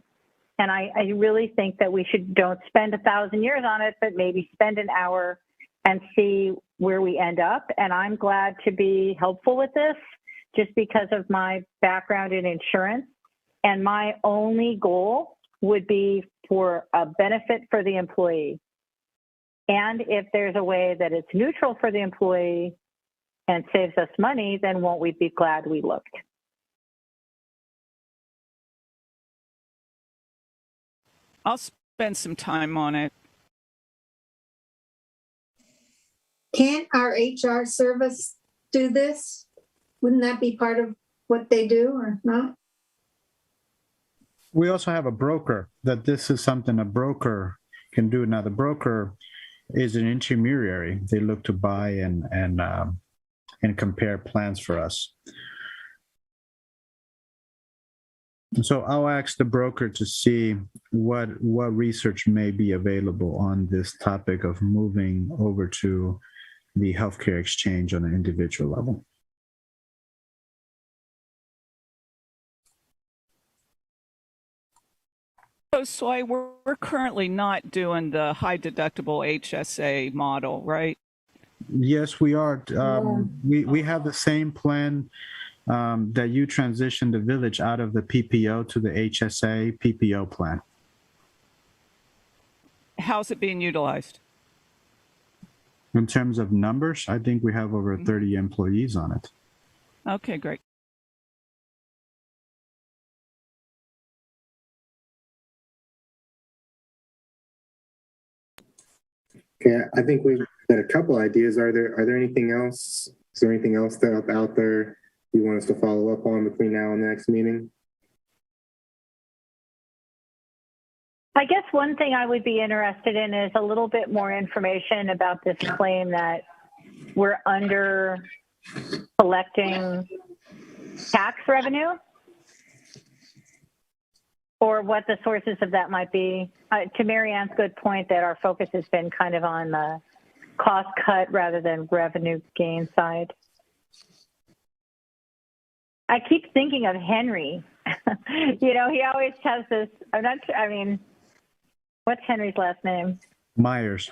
And I really think that we don't spend 1,000 years on it, but maybe spend an hour and see where we end up. And I'm glad to be helpful with this just because of my background in insurance. And my only goal would be for a benefit for the employee. And if there's a way that it's neutral for the employee and saves us money, then won't we be glad we looked? I'll spend some time on it. Can't our HR service do this? Wouldn't that be part of what they do or not? We also have a broker, that this is something a broker can do. Now, the broker is an intermediary. They look to buy and compare plans for us. So I'll ask the broker to see what research may be available on this topic of moving over to the healthcare exchange on an individual level. So Sway, we're currently not doing the high deductible HSA model, right? Yes, we are. We have the same plan that you transitioned the village out of the PPO to the HSA PPO plan. How's it being utilized? In terms of numbers, I think we have over 30 employees on it. Okay, great. Yeah, I think we've got a couple ideas. Are there anything else? Is there anything else that out there you want us to follow up on between now and the next meeting? I guess one thing I would be interested in is a little bit more information about this claim that we're under collecting tax revenue, or what the sources of that might be. To Mary Ann's good point that our focus has been kind of on the cost cut rather than revenue gain side. I keep thinking of Henry. You know, he always has this, what's Henry's last name? Myers.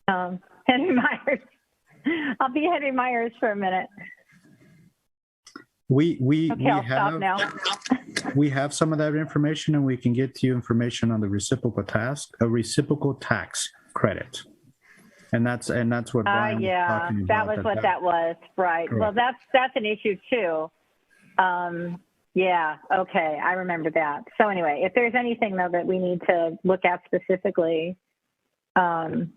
Henry Myers. I'll be Henry Myers for a minute. I'll stop now. We have some of that information, and we can get you information on the reciprocal tax credit. And that's what Brian was talking about. That was what that was, right? Correct. Well, that's an issue too. Yeah, okay, I remember that. So anyway, if there's anything though that we need to look at specifically, and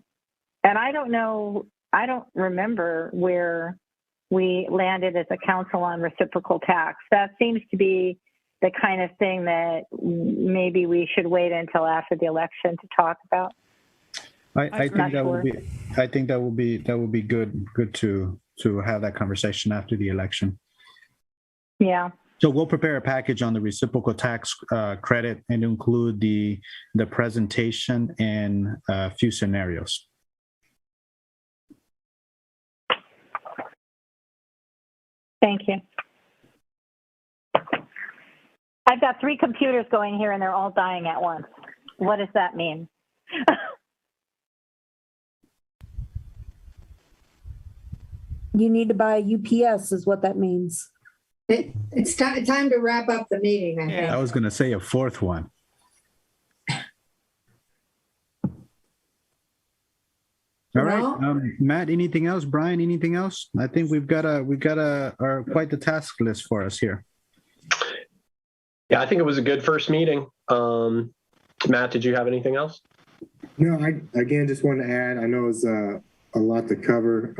I don't remember where we landed as a council on reciprocal tax. That seems to be the kind of thing that maybe we should wait until after the election to talk about. I think that will be good to have that conversation after the election. Yeah. So we'll prepare a package on the reciprocal tax credit and include the presentation and a few scenarios. Thank you. I've got 3 computers going here and they're all dying at once. What does that mean? You need to buy a UPS is what that means. It's time to wrap up the meeting, I think. I was going to say a 4th one. All right, Matt, anything else? Brian, anything else? I think we've got quite the task list for us here. Yeah, I think it was a good first meeting. Matt, did you have anything else? No, I again just want to add, I know it's a lot to cover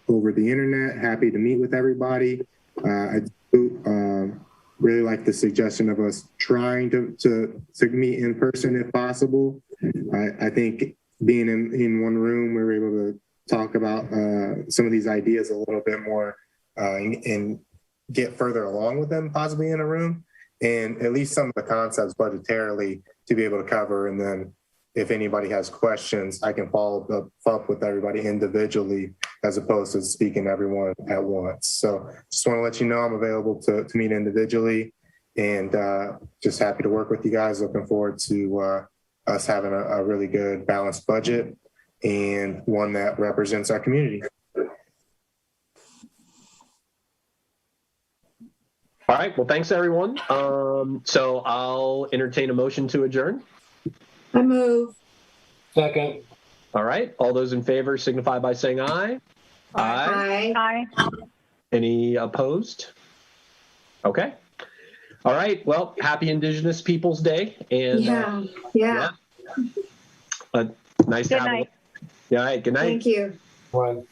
over the internet. Happy to meet with everybody. I do really like the suggestion of us trying to meet in person if possible. I think being in one room, we were able to talk about some of these ideas a little bit more and get further along with them, possibly in a room, and at least some of the concepts budgetarily to be able to cover. And then if anybody has questions, I can follow up with everybody individually as opposed to speaking to everyone at once. So just want to let you know I'm available to meet individually, and just happy to work with you guys. Looking forward to us having a really good balanced budget and one that represents our community. All right. Well, thanks, everyone. So I'll entertain a motion to adjourn. I move. Second. All right. All those in favor signify by saying aye. Aye. Aye. Any opposed? Okay. All right. Well, happy Indigenous Peoples Day. And Yeah. nice Good to have night. Yeah. All right. Good night. Thank you. One.